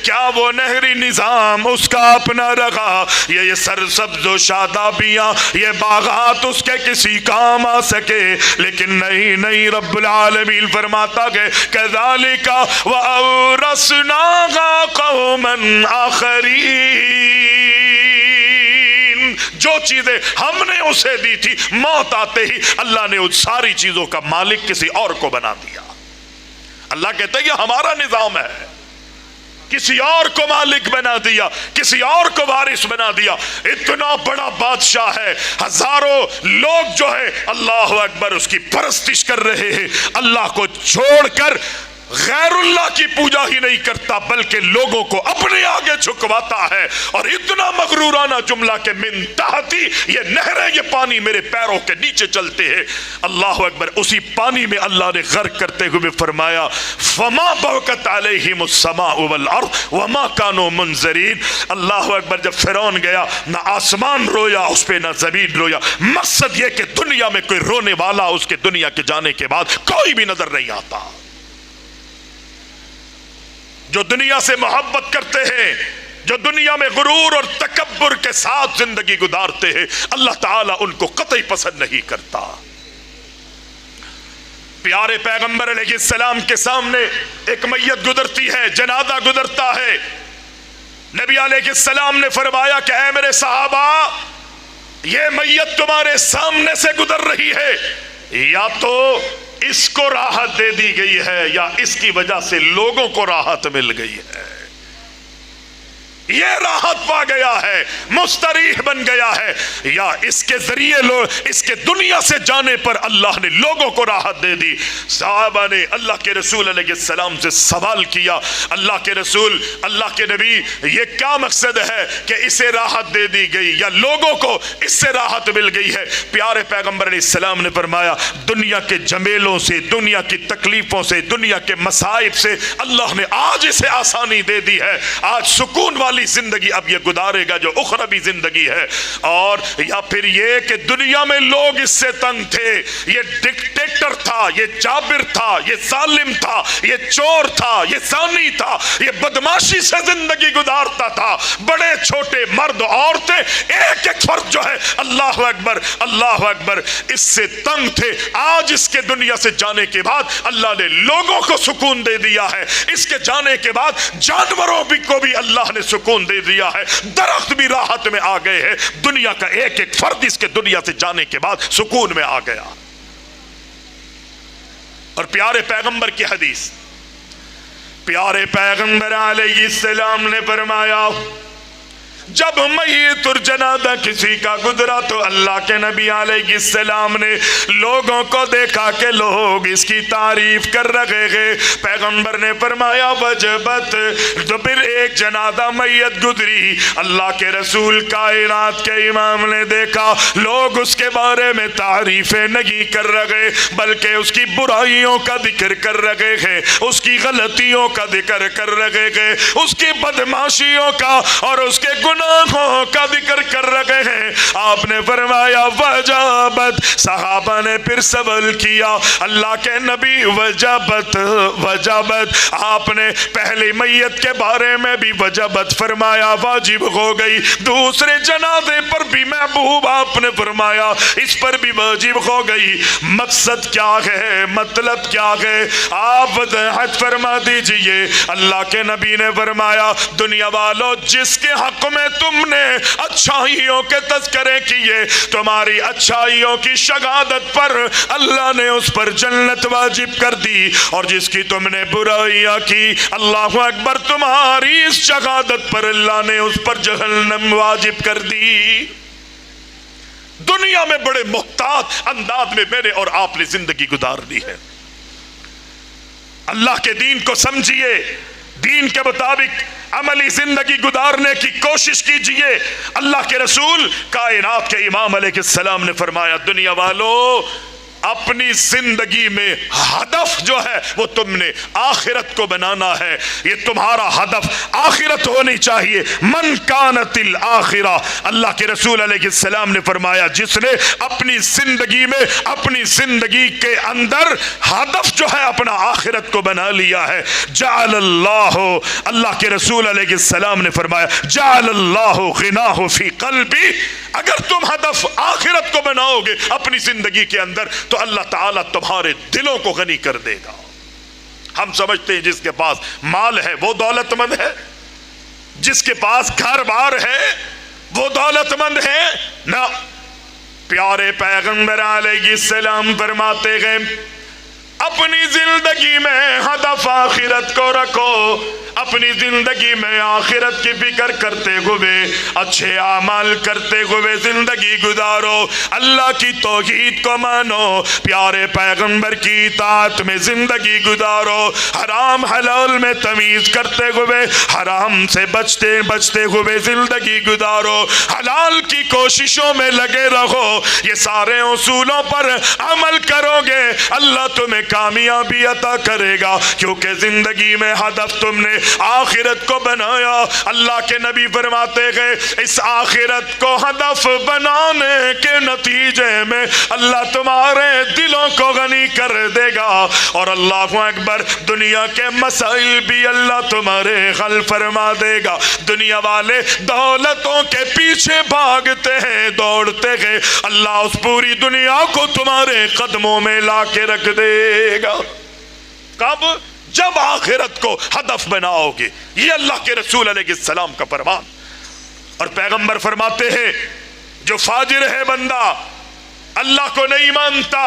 کیا وہ نہری نظام اس کا اپنا رہا؟ یہ سرسبز و شادابیاں، یہ باغات اس کے کسی کام آ سکے؟ لیکن نہیں، رب العالمین فرماتا گئے کذالک وَأَوْرَثْنَاهَا قَوْمًا آخَرِينَ. جو چیزیں ہم نے اسے دی تھی، موت آتے ہی اللہ نے اس ساری چیزوں کا مالک کسی اور کو بنا دیا. اللہ کہتا ہے یہ ہمارا نظام ہے، کسی اور کو مالک بنا دیا، کسی اور کو وارث بنا دیا. اتنا بڑا بادشاہ ہے، ہزاروں لوگ جو ہے اللہ اکبر اس کی پرستش کر رہے ہیں، اللہ کو چھوڑ کر غیر اللہ کی پوجا ہی نہیں کرتا بلکہ لوگوں کو اپنے آگے جھکواتا ہے. اور اتنا مغرورانہ جملہ کہ من تحتی، یہ نہریں، یہ پانی میرے پیروں کے نیچے چلتے ہیں. اللہ اکبر. اسی پانی میں اللہ نے غرق کرتے ہوئے فرمایا فما بکت علیہم السماء والارض وما كانوا منذرین. اللہ اکبر. جب فرعون گیا نہ آسمان رویا اس پہ نہ زمین رویا. مقصد یہ کہ دنیا میں کوئی رونے والا اس کے دنیا کے جانے کے بعد کوئی بھی نظر نہیں آتا. جو دنیا سے محبت کرتے ہیں، جو دنیا میں غرور اور تکبر کے ساتھ زندگی گزارتے ہیں، اللہ تعالیٰ ان کو قطعی پسند نہیں کرتا. پیارے پیغمبر علیہ السلام کے سامنے ایک میت گزرتی ہے، جنازہ گزرتا ہے. نبی علیہ السلام نے فرمایا کہ اے میرے صحابہ، یہ میت تمہارے سامنے سے گزر رہی ہے، یا تو اس کو راحت دے دی گئی ہے یا اس کی وجہ سے لوگوں کو راحت مل گئی ہے. یہ راحت پا گیا ہے، مستریح بن گیا ہے، یا اس کے ذریعے اس کے دنیا سے جانے پر اللہ نے لوگوں کو راحت دے دی؟ صحابہ نے اللہ کے رسول علیہ السلام سے سوال کیا، اللہ کے رسول، اللہ کے نبی، یہ کیا مقصد ہے کہ اسے راحت دے دی گئی یا لوگوں کو اس سے راحت مل گئی ہے؟ پیارے پیغمبر علیہ السلام نے فرمایا دنیا کے جمیلوں سے، دنیا کی تکلیفوں سے، دنیا کے مصائب سے اللہ نے آج اسے آسانی دے دی ہے، آج سکون والی زندگی اب یہ گزارے گا جو اخروی زندگی ہے۔ اور یا پھر یہ کہ دنیا میں لوگ اس سے تنگ تھے، یہ ڈکٹیٹر تھا، یہ جابر تھا، یہ ظالم تھا، یہ چور تھا، یہ زانی تھا، یہ بدماشی سے زندگی گزارتا تھا، بڑے چھوٹے مرد عورتیں ایک ایک فرد جو ہے اللہ اکبر اللہ اکبر اس سے تنگ تھے۔ آج اس کے دنیا سے جانے کے بعد اللہ نے لوگوں کو سکون دے دیا ہے، اس کے جانے کے بعد جانوروں کو بھی اللہ نے سکون دے دیا ہے، درخت بھی راحت میں آ گئے ہیں، دنیا کا ایک ایک فرد اس کے دنیا سے جانے کے بعد سکون میں آ گیا۔ اور پیارے پیغمبر کی حدیث، پیارے پیغمبر علیہ السلام نے فرمایا جب میت اور جنازہ کسی کا گزرا تو اللہ کے نبی علیہ السلام نے لوگوں کو دیکھا کہ لوگ اس کی تعریف کر رہے ہیں۔ پیغمبر نے فرمایا وجبت، تو پھر ایک جنازہ میت گزری، اللہ کے رسول کائنات کے امام نے دیکھا لوگ اس کے بارے میں تعریفیں نہیں کر رہے بلکہ اس کی برائیوں کا ذکر کر رہے ہیں، اس کی غلطیوں کا ذکر کر رہے ہیں، اس کی بدماشیوں کا اور اس کے گناہوں کا ذکر کر رہے ہیں۔ آپ نے فرمایا وجبت، صحابہ نے پھر سوال کیا اللہ کے نبی وجبت وجبت، آپ نے پہلی میت کے بارے میں بھی وجبت فرمایا واجب ہو گئی، دوسرے جنازے پر بھی محبوب آپ نے فرمایا اس پر بھی واجب ہو گئی۔ مقصد کیا ہے، مطلب کیا ہے، آپ وضاحت فرما دیجئے۔ اللہ کے نبی نے فرمایا دنیا والو جس کے حق میں تم نے اچھائیوں کے تذکرے کیے، تمہاری اچھائیوں کی شہادت پر اللہ نے اس پر جنت واجب کر دی، اور جس کی تم نے برائیاں کی اللہ اکبر تمہاری اس شہادت پر اللہ نے اس پر جہنم واجب کر دی۔ دنیا میں بڑے محتاط انداز میں میرے اور آپ نے زندگی گزارنی ہے۔ اللہ کے دین کو سمجھیے، دین کے مطابق عملی زندگی گزارنے کی کوشش کیجئے۔ اللہ کے رسول کائنات کے امام علیہ السلام نے فرمایا دنیا والو اپنی زندگی میں ہدف جو ہے وہ تم نے آخرت کو بنانا ہے، یہ تمہارا ہدف آخرت ہونی چاہیے۔ من کانت الآخرہ، اللہ کے رسول علیہ السلام نے فرمایا جس نے اپنی زندگی میں اپنی زندگی کے اندر ہدف جو ہے اپنا آخرت کو بنا لیا ہے، جعل اللہ، اللہ کے رسول علیہ السلام نے فرمایا جعل اللہ غناہ فی قلبی، اگر تم ہدف آخرت کو بناؤ گے اپنی زندگی کے اندر تو اللہ تعالیٰ تمہارے دلوں کو غنی کر دے گا۔ ہم سمجھتے ہیں جس کے پاس مال ہے وہ دولت مند ہے، جس کے پاس گھر بار ہے وہ دولت مند ہے، نہ۔ پیارے پیغمبر علیہ السلام فرماتے ہیں اپنی زندگی میں ہدف آخرت کو رکھو، اپنی زندگی میں آخرت کی فکر کرتے ہوئے اچھے اعمال کرتے ہوئے زندگی گزارو، اللہ کی توحید کو مانو، پیارے پیغمبر کی اطاعت میں زندگی گزارو، حرام حلال میں تمیز کرتے ہوئے حرام سے بچتے ہوئے زندگی گزارو، حلال کی کوششوں میں لگے رہو، یہ سارے اصولوں پر عمل کرو گے اللہ تمہیں کامیابی عطا کرے گا، کیونکہ زندگی میں ہدف تم نے آخرت کو بنایا۔ اللہ کے نبی فرماتے ہیں اس آخرت کو ہدف بنانے کے نتیجے میں اللہ تمہارے دلوں کو غنی کر دے گا، اور اللہ اکبر دنیا کے مسائل بھی اللہ تمہارے حل فرما دے گا۔ دنیا والے دولتوں کے پیچھے بھاگتے ہیں، دوڑتے ہیں، اللہ اس پوری دنیا کو تمہارے قدموں میں لا کے رکھ دے گا۔ کب؟ جب آخرت کو ہدف بناؤ گے، یہ اللہ کے رسول علیہ السلام کا فرمان۔ اور پیغمبر فرماتے ہیں جو فاجر ہے بندہ، اللہ کو نہیں مانتا،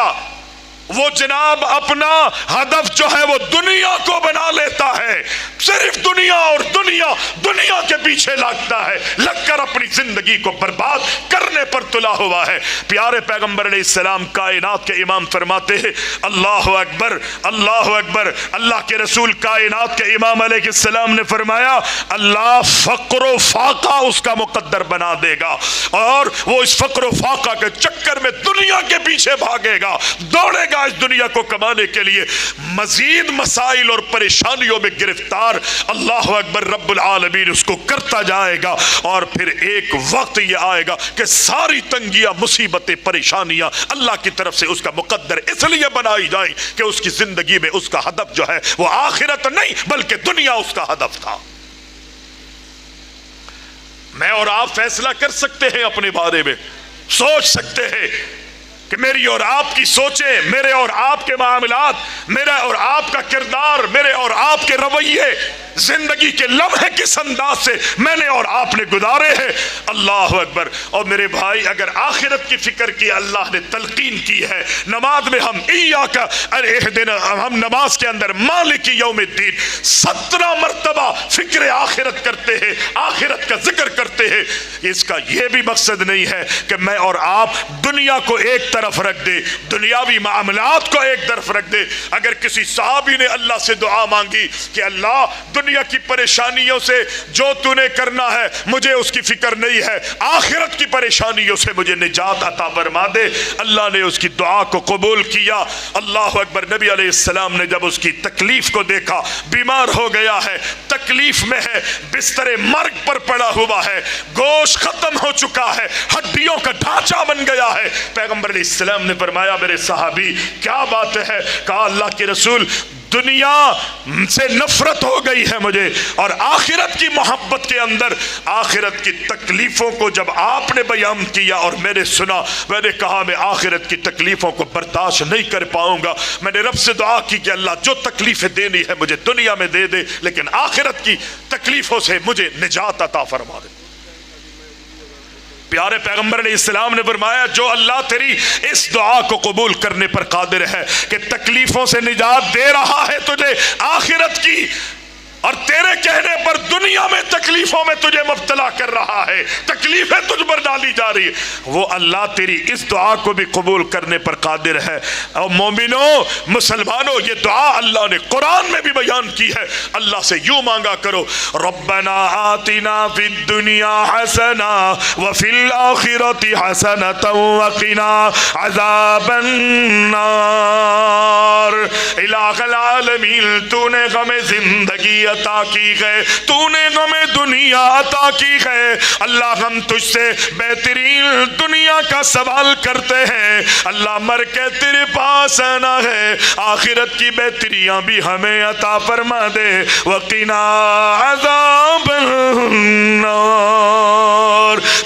وہ جناب اپنا ہدف جو ہے وہ دنیا کو بنا لیتا ہے، صرف دنیا اور دنیا دنیا کے پیچھے لگتا ہے، لگ کر اپنی زندگی کو برباد کرنے پر تلا ہوا ہے۔ پیارے پیغمبر علیہ السلام کائنات کے امام فرماتے ہیں اللہ اکبر اللہ اکبر، اللہ کے رسول کائنات کے امام علیہ السلام نے فرمایا اللہ فقر و فاقہ اس کا مقدر بنا دے گا، اور وہ اس فقر و فاقہ کے چکر میں دنیا کے پیچھے بھاگے گا، دوڑے گا اس دنیا کو کمانے کے لیے، مزید مسائل اور پریشانیوں میں گرفتار اللہ اکبر رب العالمین اس کو کرتا جائے گا، اور پھر ایک وقت یہ آئے گا کہ ساری تنگیاں مصیبتیں پریشانیاں اللہ کی طرف سے اس کا مقدر اس لیے بنائی جائیں کہ اس کی زندگی میں اس کا ہدف جو ہے وہ آخرت نہیں بلکہ دنیا اس کا ہدف تھا۔ میں اور آپ فیصلہ کر سکتے ہیں اپنے بارے میں، سوچ سکتے ہیں کہ میری اور آپ کی سوچیں، میرے اور آپ کے معاملات، میرا اور آپ کا کردار، میرے اور آپ کے رویے، زندگی کے لمحے کس انداز سے میں نے اور آپ نے گزارے ہیں۔ اللہ اکبر۔ اور میرے بھائی اگر آخرت کی فکر کی اللہ نے تلقین کی ہے، نماز میں ہم ہم نماز کے اندر مالک یوم الدین 17 مرتبہ فکر آخرت کرتے ہیں، آخرت کا ذکر کرتے ہیں۔ اس کا یہ بھی مقصد نہیں ہے کہ میں اور آپ دنیا کو ایک طرف رکھ دے، دنیاوی معاملات کو ایک طرف رکھ دے۔ اگر کسی صحابی نے اللہ سے دعا مانگی کہ اللہ دنیا کی پریشانیوں سے جو تو نے کرنا ہے مجھے اس کی فکر نہیں ہے، آخرت کی پریشانیوں سے مجھے نجات عطا فرما دے، اللہ نے اس کی دعا کو قبول کیا۔ اللہ اکبر۔ نبی علیہ السلام نے جب اس کی تکلیف کو دیکھا، بیمار ہو گیا ہے، تکلیف میں ہے، بستر مرگ پر پڑا ہوا ہے، گوشت ختم ہو چکا ہے، ہڈیوں کا ڈھانچہ بن گیا ہے، پیغمبر علیہ السلام نے فرمایا میرے صحابی کیا بات ہے؟ کہا اللہ کے رسول دنیا سے نفرت ہو گئی ہے مجھے، اور آخرت کی محبت کے اندر آخرت کی تکلیفوں کو جب آپ نے بیان کیا اور میں نے سنا، میں نے کہا میں آخرت کی تکلیفوں کو برداشت نہیں کر پاؤں گا۔ میں نے رب سے دعا کی کہ اللہ جو تکلیفیں دینی ہے مجھے دنیا میں دے دے، لیکن آخرت کی تکلیفوں سے مجھے نجات عطا فرما دے۔ پیارے پیغمبر علیہ السلام نے فرمایا جو اللہ تیری اس دعا کو قبول کرنے پر قادر ہے کہ تکلیفوں سے نجات دے رہا ہے تجھے آخرت کی، اور تیرے کہنے پر دنیا میں تکلیفوں میں تجھے مبتلا کر رہا ہے، تکلیفیں تجھ پر ڈالی جا رہی ہے، وہ اللہ تیری اس دعا کو بھی قبول کرنے پر قادر ہے۔ اور مومنوں، مسلمانوں، یہ دعا اللہ نے قرآن میں بھی بیان کی ہے۔ اللہ سے یوں مانگا کرو ربنا آتنا فی الدنیا حسنہ وفی الآخرۃ حسنۃ وقنا عذاب النار۔ الہ العالمین، تو نے غم زندگی عطا کی ہے، تو نے ہمیں دنیا عطا کی ہے، اللہ ہم تجھ سے بہترین دنیا کا سوال کرتے ہیں، اللہ مر کے تیرے پاس آنا ہے، آخرت کی بہتریاں بھی ہمیں عطا فرما دے، وقنا عذاب النار،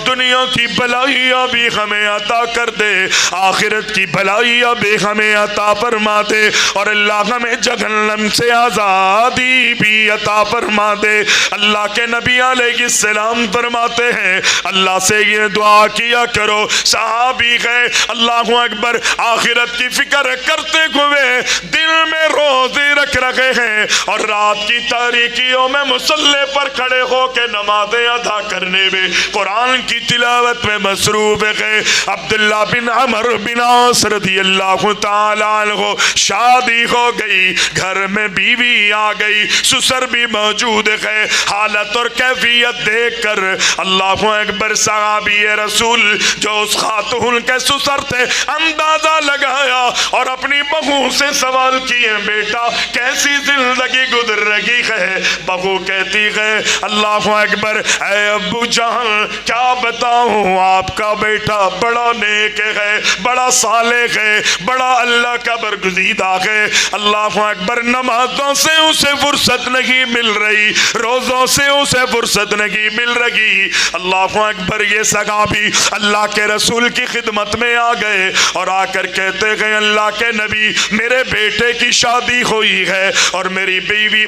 دنیا کی بھلائیاں بھی ہمیں عطا کر دے، آخرت کی بھلائیاں بھی ہمیں عطا فرما دے، اور اللہ ہمیں جہنم سے آزادی بھی عطا فرما دے۔ اللہ کے نبی علیہ السلام فرماتے ہیں اللہ سے یہ دعا کیا کرو، صحابی ہے اللہ اکبر آخرت کی فکر کرتے ہوئے دل میں روزے رکھ رہے ہیں، اور رات کی تاریکیوں میں مصلی پر کھڑے ہو کے نمازیں ادا کرنے میں، قرآن کی تلاوت میں مصروف ہے۔ عبداللہ بن عمرو بن عاص رضی اللہ تعالیٰ عنہ شادی ہو گئی، گھر میں بیوی آ گئی، سسر بھی موجود ہے، حالت اور کیفیت دیکھ کر اللہ اکبر صحابی رسول جو اس خاتون کے سسر تھے اندازہ لگایا اور اپنی بہو سے سوال کیے بیٹا کیسی زندگی گزر رہی ہے؟ بہو کہتی ہے اللہ اکبر اے ابو جان کیا بتاؤں، آپ کا بیٹا بڑا نیک ہے، بڑا صالح ہے، بڑا اللہ کا برگزیدہ ہے، اللہ اکبر نمازوں سے اسے فرصت نہیں نہیں مل رہی، روزوں سے اسے فرصت نہیں مل رہی۔ اللہ اکبر، یہ صحابی اللہ کے رسول کی خدمت میں آ گئے اور آ کر کہتے گئے اللہ کے نبی میرے بیٹے کی شادی ہوئی ہے اور میری بیوی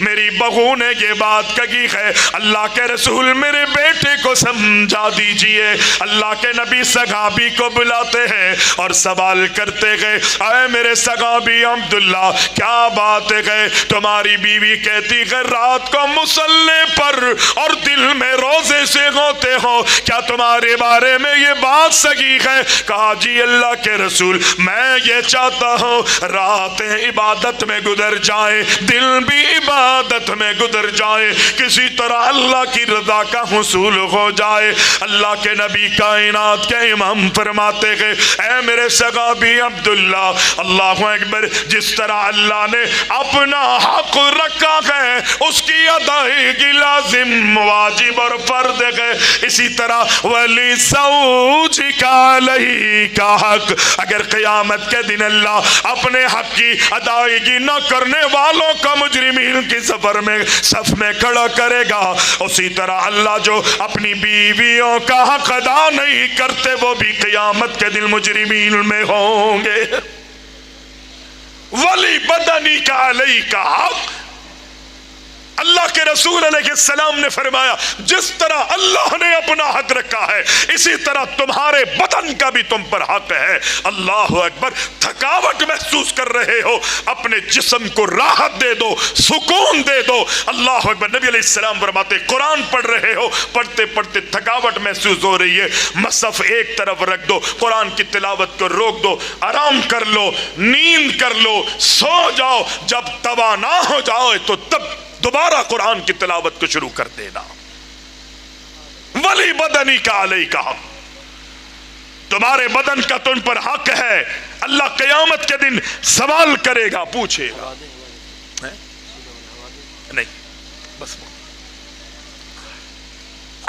میری بہو نے یہ بات کہی ہے، اللہ کے رسول میرے بیٹے کو سمجھا دیجئے۔ اللہ کے نبی صحابی کو بلاتے ہیں اور سوال کرتے گئے، اے میرے صحابی عبداللہ کیا بات ہے؟ تمہاری بیوی کہتی ہے رات کو مصلی پر اور دل میں روزے سے ہوتے ہو، کیا تمہارے بارے میں یہ بات صحیح ہے؟ کہا جی اللہ کے رسول میں یہ چاہتا ہوں راتیں عبادت میں گزر جائیں، دل بھی عبادت میں گزر جائے، کسی طرح اللہ کی رضا کا حصول ہو جائے۔ اللہ کے نبی کائنات کے امام فرماتے ہیں اے میرے صحابی عبداللہ، اللہ اکبر، جس طرح اللہ نے اپنا حق رکھا ہے اس کی ادائیگی لازم واجب اور فرض ہے، اسی طرح ولی زوجک علیک حق، اگر قیامت کے دن اللہ اپنے حق کی ادائیگی نہ کرنے والوں کا مجرمین کی سفر میں صف میں کھڑا کرے گا، اسی طرح اللہ جو اپنی بیویوں کا حق ادا نہیں کرتے وہ بھی قیامت کے دن مجرمین میں ہوں گے۔ ولی بدنی کا علیہ کا حق، اللہ کے رسول علیہ السلام نے فرمایا جس طرح اللہ نے اپنا حق رکھا ہے اسی طرح تمہارے بدن کا بھی تم پر حق ہے۔ اللہ اکبر، تھکاوٹ محسوس کر رہے ہو اپنے جسم کو راحت دے دو، سکون دے دو۔ اللہ اکبر، نبی علیہ السلام فرماتے قرآن پڑھ رہے ہو، پڑھتے پڑھتے تھکاوٹ محسوس ہو رہی ہے، مصحف ایک طرف رکھ دو، قرآن کی تلاوت کو روک دو، آرام کر لو، نیند کر لو، سو جاؤ، جب توانا ہو جاؤ تو تب دوبارہ قرآن کی تلاوت کو شروع کر دینا۔ ولی بدنی کا علیہ کا حق، تمہارے بدن کا تم پر حق ہے، اللہ قیامت کے دن سوال کرے گا، پوچھے گا۔ نہیں بس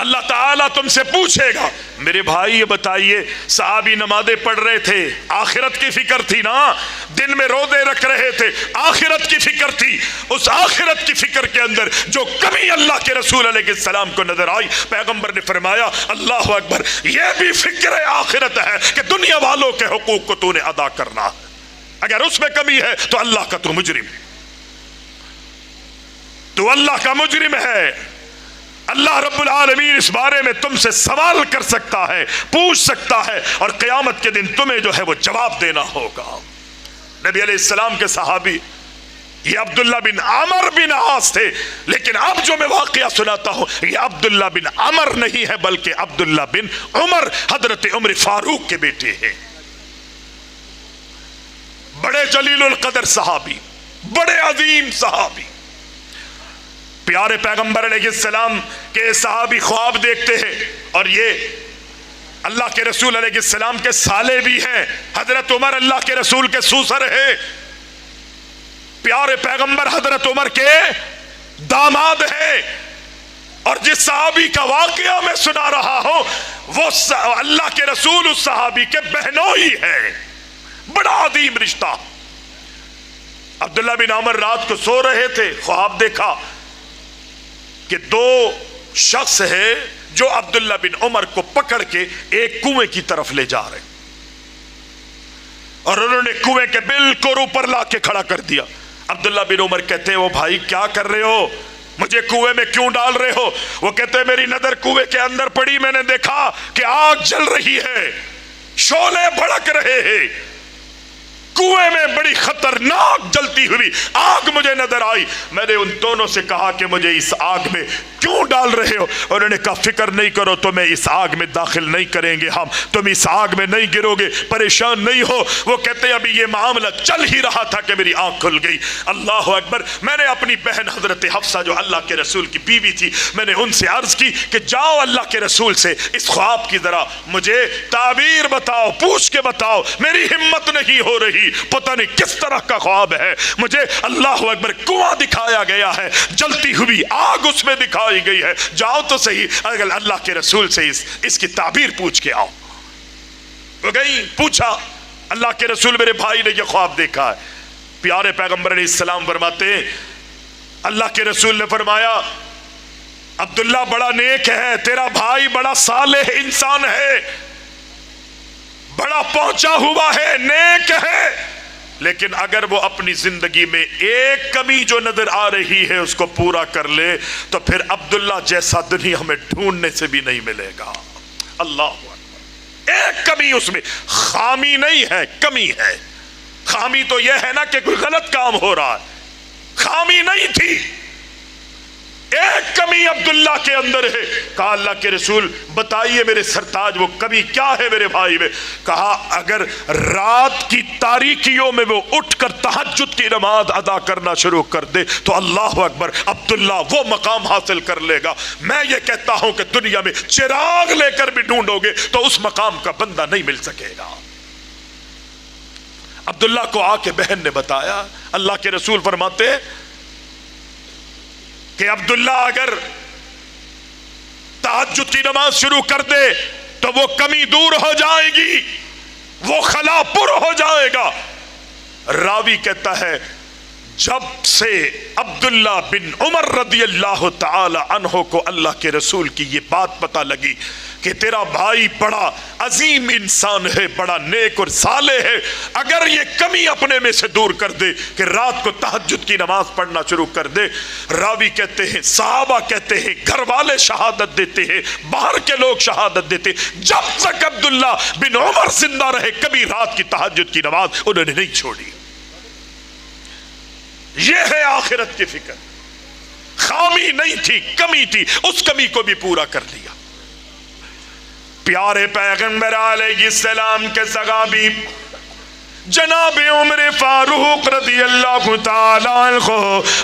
اللہ تعالیٰ تم سے پوچھے گا۔ میرے بھائی یہ بتائیے، صحابی نمازیں پڑھ رہے تھے، آخرت کی فکر تھی نا، دن میں روزے رکھ رہے تھے، آخرت کی فکر تھی، اس آخرت کی فکر کے اندر جو کمی اللہ کے رسول علیہ السلام کو نظر آئی، پیغمبر نے فرمایا اللہ اکبر، یہ بھی فکر آخرت ہے کہ دنیا والوں کے حقوق کو تو نے ادا کرنا ہے، اگر اس میں کمی ہے تو اللہ کا تو مجرم ہے، تو اللہ کا مجرم ہے۔ اللہ رب العالمین اس بارے میں تم سے سوال کر سکتا ہے، پوچھ سکتا ہے، اور قیامت کے دن تمہیں جو ہے وہ جواب دینا ہوگا۔ نبی علیہ السلام کے صحابی یہ عبداللہ بن عمر بن عاص تھے، لیکن اب جو میں واقعہ سناتا ہوں یہ عبداللہ بن عمر نہیں ہے بلکہ عبداللہ بن عمر، حضرت عمر فاروق کے بیٹے ہیں، بڑے جلیل القدر صحابی، بڑے عظیم صحابی۔ پیارے پیغمبر علیہ السلام کے صحابی خواب دیکھتے ہیں، اور یہ اللہ کے رسول علیہ السلام کے سالے بھی ہیں، حضرت عمر اللہ کے رسول کے سوسر ہیں، پیارے پیغمبر حضرت عمر کے داماد ہیں، اور جس صحابی کا واقعہ میں سنا رہا ہوں وہ اللہ کے رسول اس صحابی کے بہنوئی ہے، بڑا عظیم رشتہ۔ عبداللہ بن عمر رات کو سو رہے تھے، خواب دیکھا کہ دو شخص ہے جو عبداللہ بن عمر کو پکڑ کے ایک کنویں کی طرف لے جا رہے، اور انہوں نے کنویں کے بالکل اوپر لا کے کھڑا کر دیا۔ عبداللہ بن عمر کہتے ہیں وہ بھائی کیا کر رہے ہو، مجھے کنویں میں کیوں ڈال رہے ہو؟ وہ کہتے ہیں میری نظر کنویں کے اندر پڑی، میں نے دیکھا کہ آگ جل رہی ہے، شعلے بھڑک رہے ہیں، کنویں میں بڑی خطرناک جلتی ہوئی آگ مجھے نظر آئی۔ میں نے ان دونوں سے کہا کہ مجھے اس آگ میں کیوں ڈال رہے ہو؟ انہوں نے کہا فکر نہیں کرو، تمہیں اس آگ میں داخل نہیں کریں گے ہم، تم اس آگ میں نہیں گرو گے، پریشان نہیں ہو۔ وہ کہتے ہیں ابھی یہ معاملہ چل ہی رہا تھا کہ میری آنکھ کھل گئی۔ اللہ اکبر، میں نے اپنی بہن حضرت حفصہ جو اللہ کے رسول کی بیوی تھی، میں نے ان سے عرض کی کہ جاؤ اللہ کے رسول سے اس خواب کی ذرا مجھے تعبیر بتاؤ، پوچھ کے بتاؤ، میری ہمت نہیں ہو رہی، پتہ نہیں کس طرح کا خواب ہے، مجھے اللہ اکبر کنواں دکھایا گیا ہے، جلتی ہوئی آگ اس میں دکھائی گئی ہے، جاؤ تو صحیح اگر اللہ کے رسول سے اس کی تعبیر پوچھ کے آؤ۔ وہ گئی، پوچھا، اللہ کے رسول میرے بھائی نے یہ خواب دیکھا ہے۔ پیارے پیغمبر علیہ السلام فرماتے ہیں اللہ کے رسول نے فرمایا عبداللہ بڑا نیک ہے، تیرا بھائی بڑا صالح انسان ہے، بڑا پہنچا ہوا ہے، نیک ہے، لیکن اگر وہ اپنی زندگی میں ایک کمی جو نظر آ رہی ہے اس کو پورا کر لے تو پھر عبداللہ جیسا دنیا میں ڈھونڈنے سے بھی نہیں ملے گا۔ اللہ اکبر، ایک کمی اس میں، خامی نہیں ہے، کمی ہے۔ خامی تو یہ ہے نا کہ کوئی غلط کام ہو رہا ہے، خامی نہیں تھی، ایک کمی عبداللہ کے اندر ہے۔ کہا اللہ کے رسول بتائیے میرے سرتاج وہ کمی کیا ہے میرے بھائی میں؟ کہا اگر رات کی تاریکیوں میں وہ اٹھ کر تہجد کی نماز ادا کرنا شروع کر دے تو اللہ اکبر، عبداللہ وہ مقام حاصل کر لے گا۔ میں یہ کہتا ہوں کہ دنیا میں چراغ لے کر بھی ڈھونڈو گے تو اس مقام کا بندہ نہیں مل سکے گا۔ عبداللہ کو آ کے بہن نے بتایا، اللہ کے رسول فرماتے کہ عبداللہ اگر تہجد کی نماز شروع کر دے تو وہ کمی دور ہو جائے گی، وہ خلا پر ہو جائے گا۔ راوی کہتا ہے جب سے عبداللہ بن عمر رضی اللہ تعالی عنہ کو اللہ کے رسول کی یہ بات پتہ لگی کہ تیرا بھائی بڑا عظیم انسان ہے، بڑا نیک اور صالح ہے، اگر یہ کمی اپنے میں سے دور کر دے کہ رات کو تہجد کی نماز پڑھنا شروع کر دے، راوی کہتے ہیں صحابہ کہتے ہیں، گھر والے شہادت دیتے ہیں، باہر کے لوگ شہادت دیتے ہیں، جب تک عبداللہ بن عمر زندہ رہے کبھی رات کی تہجد کی نماز انہوں نے نہیں چھوڑی۔ یہ ہے آخرت کی فکر۔ خامی نہیں تھی، کمی تھی، اس کمی کو بھی پورا کر لیا۔ پیارے پیغمبر علیہ السلام کے صحابی جناب عمر فاروق رضی اللہ تعالیٰ عنہ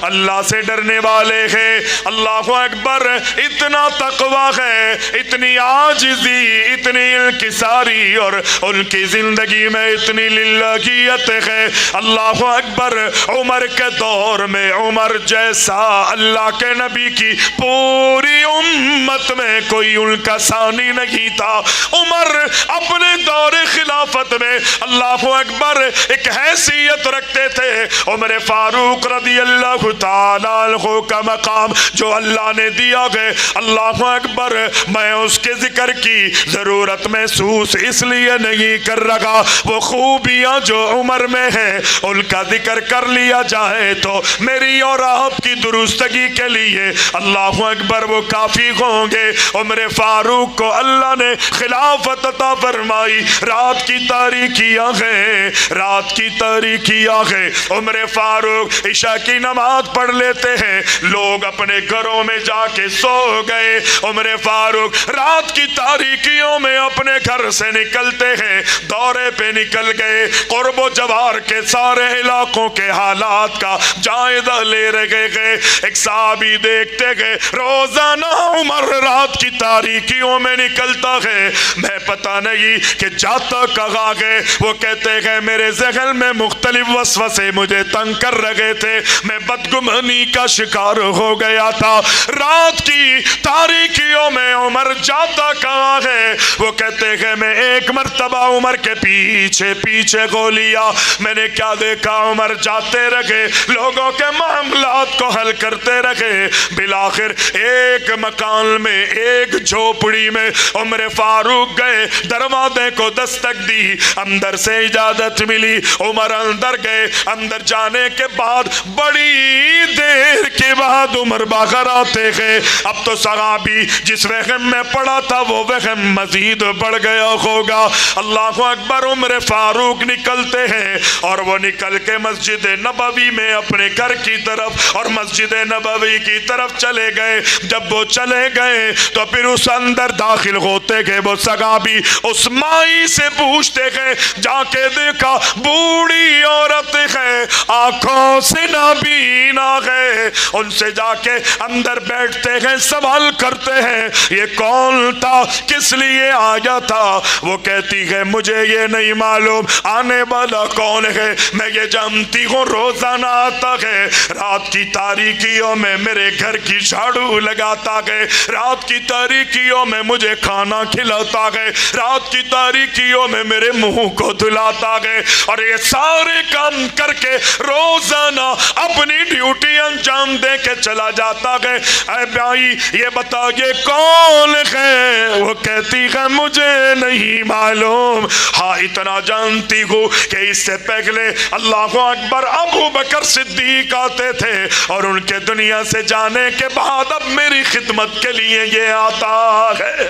اللہ سے ڈرنے والے ہیں، اللہ اکبر، اتنا تقویٰ ہے، اتنی عاجزی، اتنی انکساری، اور ان کی زندگی میں اتنی للہیت ہے۔ اللہ اکبر، عمر کے دور میں عمر جیسا اللہ کے نبی کی پوری امت میں کوئی ان کا ثانی نہیں تھا۔ عمر اپنے دور خلافت میں اللہ اکبر ایک حیثیت رکھتے تھے۔ عمر فاروق رضی اللہ تعالیٰ عنہ کا مقام جو اللہ نے دیا ہے، اللہ اکبر، میں اس کے ذکر کی ضرورت محسوس اس لیے نہیں کر رہا، وہ خوبیاں جو عمر میں ہیں ان کا ذکر کر لیا جائے تو میری اور آپ کی درستگی کے لیے اللہ اکبر وہ کافی ہوں گے۔ عمر فاروق کو اللہ نے خلافت عطا فرمائی، رات کی تاریکیاں ہیں، رات کی تاریکیاں ہے، عمر فاروق عشاء کی نماز پڑھ لیتے ہیں، لوگ اپنے گھروں میں جا کے سو گئے، عمر فاروق رات کی تاریکیوں میں اپنے گھر سے نکلتے ہیں، دورے پہ نکل گئے، قرب و جوار کے سارے علاقوں کے حالات کا جائزہ لے رہے گئے۔ ایک صحابی دیکھتے گئے روزانہ عمر رات کی تاریکیوں میں نکلتا ہے، میں پتہ نہیں کہ جاتا کہاں گئے، وہ کہتے گئے میرے ذہن میں مختلف وسوسے مجھے تنگ کر رہے تھے، میں بدگمانی کا شکار ہو گیا تھا، رات کی تاریکیوں میں عمر جاتا کہاں ہے؟ وہ کہتے ہیں میں ایک مرتبہ عمر کے پیچھے پیچھے کو لیا، میں نے کیا دیکھا، عمر جاتے رہے، لوگوں کے معاملات کو حل کرتے رہے، بالآخر ایک مکان میں، ایک جھوپڑی میں عمر فاروق گئے، دروازے کو دستک دی، اندر سے اجازت ملی، عمر اندر گئے، اندر جانے کے بعد بڑی دیر کے بعد عمر باہر آتے ہیں۔ اب تو صحابی جس وہم میں پڑا تھا وہ وہم مزید بڑھ گیا ہوگا۔ اللہ اکبر، عمر فاروق نکلتے ہیں اور وہ نکل کے مسجد نبوی میں اپنے گھر کی طرف اور مسجد نبوی کی طرف چلے گئے۔ جب وہ چلے گئے تو پھر اس اندر داخل ہوتے گئے، وہ صحابی اس مائی سے پوچھتے گئے، جا کے دیکھا بوڑھی عورت ہے، آنکھوں سے نابینا ہے، ان سے جا کے اندر بیٹھتے ہیں، سوال کرتے ہیں یہ کون تھا، کس لیے آیا تھا؟ وہ کہتی ہے مجھے یہ نہیں معلوم آنے والا کون ہے، میں یہ جانتی ہوں روزانہ آتا ہے، رات کی تاریکیوں میں میرے گھر کی جھاڑو لگاتا ہے، رات کی تاریکیوں میں مجھے کھانا کھلاتا ہے، رات کی تاریکیوں میں میرے منہ کو دھلاتا ہے، ہے اور یہ سارے کام کر کے روزانہ اپنی ڈیوٹی انجام دے کے چلا جاتا ہے. اے بھائی یہ بتا یہ کون ہے؟ وہ کہتی ہے مجھے نہیں معلوم. ہاں اتنا جانتی ہوں کہ اس سے پہلے اللہ اکبر ابو بکر صدیق آتے تھے اور ان کے دنیا سے جانے کے بعد اب میری خدمت کے لیے یہ آتا ہے.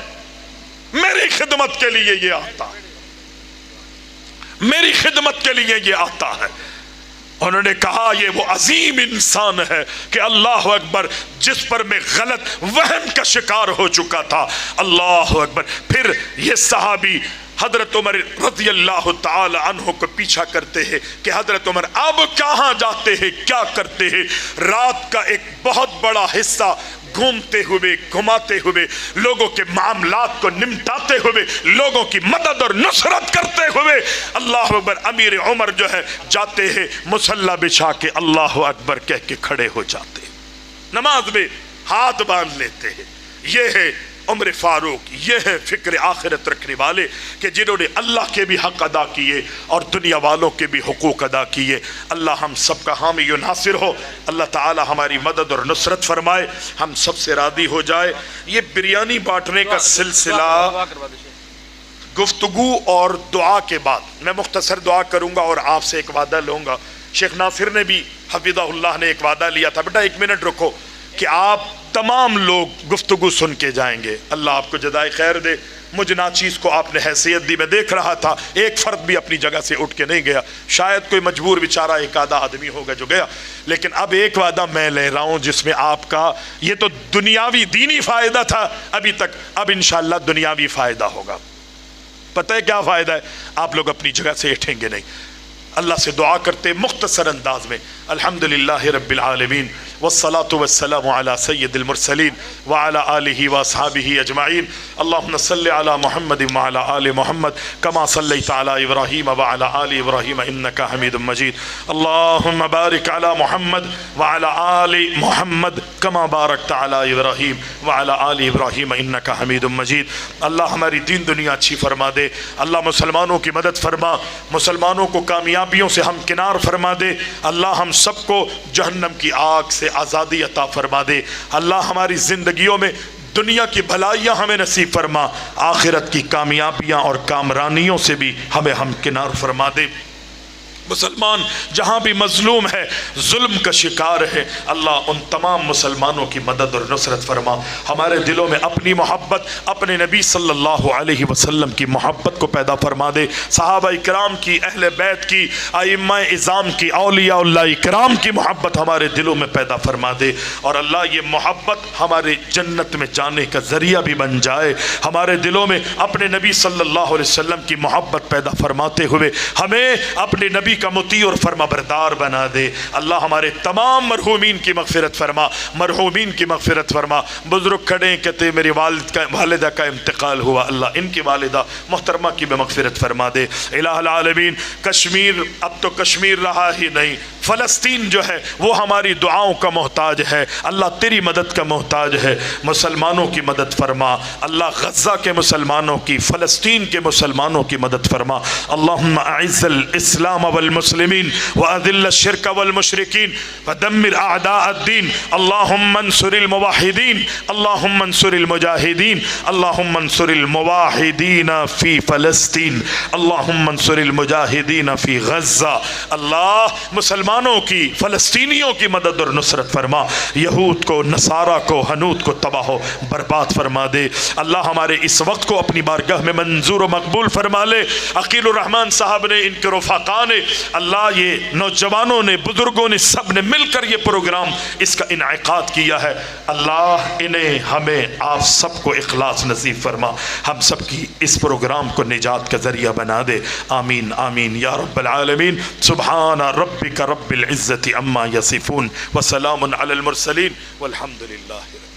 میری خدمت کے لیے یہ آتا ہے. میری خدمت کے لیے یہ آتا ہے. انہوں نے کہا یہ وہ عظیم انسان ہے کہ اللہ اکبر جس پر میں غلط وہم کا شکار ہو چکا تھا. اللہ اکبر. پھر یہ صحابی حضرت عمر رضی اللہ تعالی عنہ کو پیچھا کرتے ہیں کہ حضرت عمر اب کہاں جاتے ہیں، کیا کرتے ہیں؟ رات کا ایک بہت بڑا حصہ گھومتے ہوئے گھماتے ہوئے لوگوں کے معاملات کو نمٹاتے ہوئے لوگوں کی مدد اور نصرت کرتے ہوئے اللہ اکبر امیر عمر جو ہے جاتے ہیں مصلی بچھا کے اللہ اکبر کہہ کے کھڑے ہو جاتے ہیں، نماز میں ہاتھ باندھ لیتے ہیں. یہ ہے عمر فاروق، یہ ہے فکر آخرت رکھنے والے کہ جنہوں نے اللہ کے بھی حق ادا کیے اور دنیا والوں کے بھی حقوق ادا کیے. اللہ ہم سب کا حامی و ناصر ہو. اللہ تعالی ہماری مدد اور نصرت فرمائے، ہم سب سے راضی ہو جائے. یہ بریانی بانٹنے کا سلسلہ گفتگو اور دعا کے بعد میں مختصر دعا کروں گا اور آپ سے ایک وعدہ لوں گا. شیخ ناصر نے بھی حفظہ اللہ نے ایک وعدہ لیا تھا، بیٹا ایک منٹ رکو، کہ آپ تمام لوگ گفتگو سن کے جائیں گے. اللہ آپ کو جزائے خیر دے. مجھ ناچیز کو آپ نے حیثیت دی، میں دیکھ رہا تھا ایک فرد بھی اپنی جگہ سے اٹھ کے نہیں گیا. شاید کوئی مجبور بیچارہ ایک آدھا آدمی ہوگا جو گیا، لیکن اب ایک وعدہ میں لے رہا ہوں جس میں آپ کا یہ تو دنیاوی دینی فائدہ تھا ابھی تک، اب انشاءاللہ دنیاوی فائدہ ہوگا. پتہ ہے کیا فائدہ ہے؟ آپ لوگ اپنی جگہ سے اٹھیں گے نہیں. اللہ سے دعا کرتے مختصر انداز میں الحمدللہ رب العالمین والصلاة والسلام على سید المرسلین وعلى آلہ واصحابہ اجمعین. اللہم صلی علی محمد وعلى آل محمد کما صلیت علی ابراہیم وعلى آل ابراہیم انکا حمید مجید. اللہم بارک علی محمد وعلى آل محمد کما بارکت علی ابراہیم وعلى آل ابراہیم انکا حمید مجید. اللہ ہماری دین دنیا اچھی فرما دے. اللہ مسلمانوں کی مدد فرما، مسلمانوں کو کامیابیوں سے ہم کنار فرما دے. اللہ ہم سب کو جہنم کی آگ سے آزادی عطا فرما دے. اللہ ہماری زندگیوں میں دنیا کی بھلائیاں ہمیں نصیب فرما، آخرت کی کامیابیاں اور کامرانیوں سے بھی ہمیں ہمکنار فرما دے. مسلمان جہاں بھی مظلوم ہے، ظلم کا شکار ہے، اللہ ان تمام مسلمانوں کی مدد اور نصرت فرما. ہمارے دلوں میں اپنی محبت، اپنے نبی صلی اللہ علیہ وسلم کی محبت کو پیدا فرما دے. صحابہ اکرام کی، اہل بیت کی، ائمہ اعظام کی، اولیاء اللہ اکرام کی محبت ہمارے دلوں میں پیدا فرما دے. اور اللہ یہ محبت ہمارے جنت میں جانے کا ذریعہ بھی بن جائے. ہمارے دلوں میں اپنے نبی صلی اللہ علیہ وسلم کی محبت پیدا فرماتے ہوئے ہمیں اپنے نبی کا مطیع اور فرما بردار بنا دے. اللہ ہمارے تمام مرحومین کی مغفرت فرما، مرحومین کی مغفرت فرما. بزرگ کھڑے ہیں کہتے میری والدہ کا انتقال ہوا، اللہ ان کی والدہ محترمہ کی بھی مغفرت فرما دے. الہ العالمین کشمیر اب تو کشمیر رہا ہی نہیں، فلسطین جو ہے وہ ہماری دعاؤں کا محتاج ہے. اللہ تیری مدد کا محتاج ہے. مسلمانوں کی مدد فرما اللہ، غزہ کے مسلمانوں کی، فلسطین کے مسلمانوں کی مدد فرما. اللہم اعز الاسلام والمسلمین واذل الشرک والمشرکین ودمر اعداء الدین. اللہم انصر الموحدین، اللہم انصر المجاہدین، اللہم انصر الموحدین فی فلسطین، اللہم انصر المجاہدین فی غزہ. اللہ مسلمانوں کی، فلسطینیوں کی مدد اور نصرت فرما. یہود کو، نصارہ کو، حنوت کو تباہ و برباد فرما دے. اللہ ہمارے اس وقت کو اپنی بارگاہ میں منظور و مقبول فرما لے. عقیل الرحمن صاحب نے، ان کے رفقا نے، اللہ یہ نوجوانوں نے، بزرگوں نے، سب نے مل کر یہ پروگرام اس کا انعقاد کیا ہے. اللہ انہیں، ہمیں، آپ سب کو اخلاص نصیب فرما. ہم سب کی اس پروگرام کو نجات کا ذریعہ بنا دے. آمین آمین یا رب العالمین. سبحان ربک رب العزت عما یصفون وسلام علی المرسلین والحمد للہ.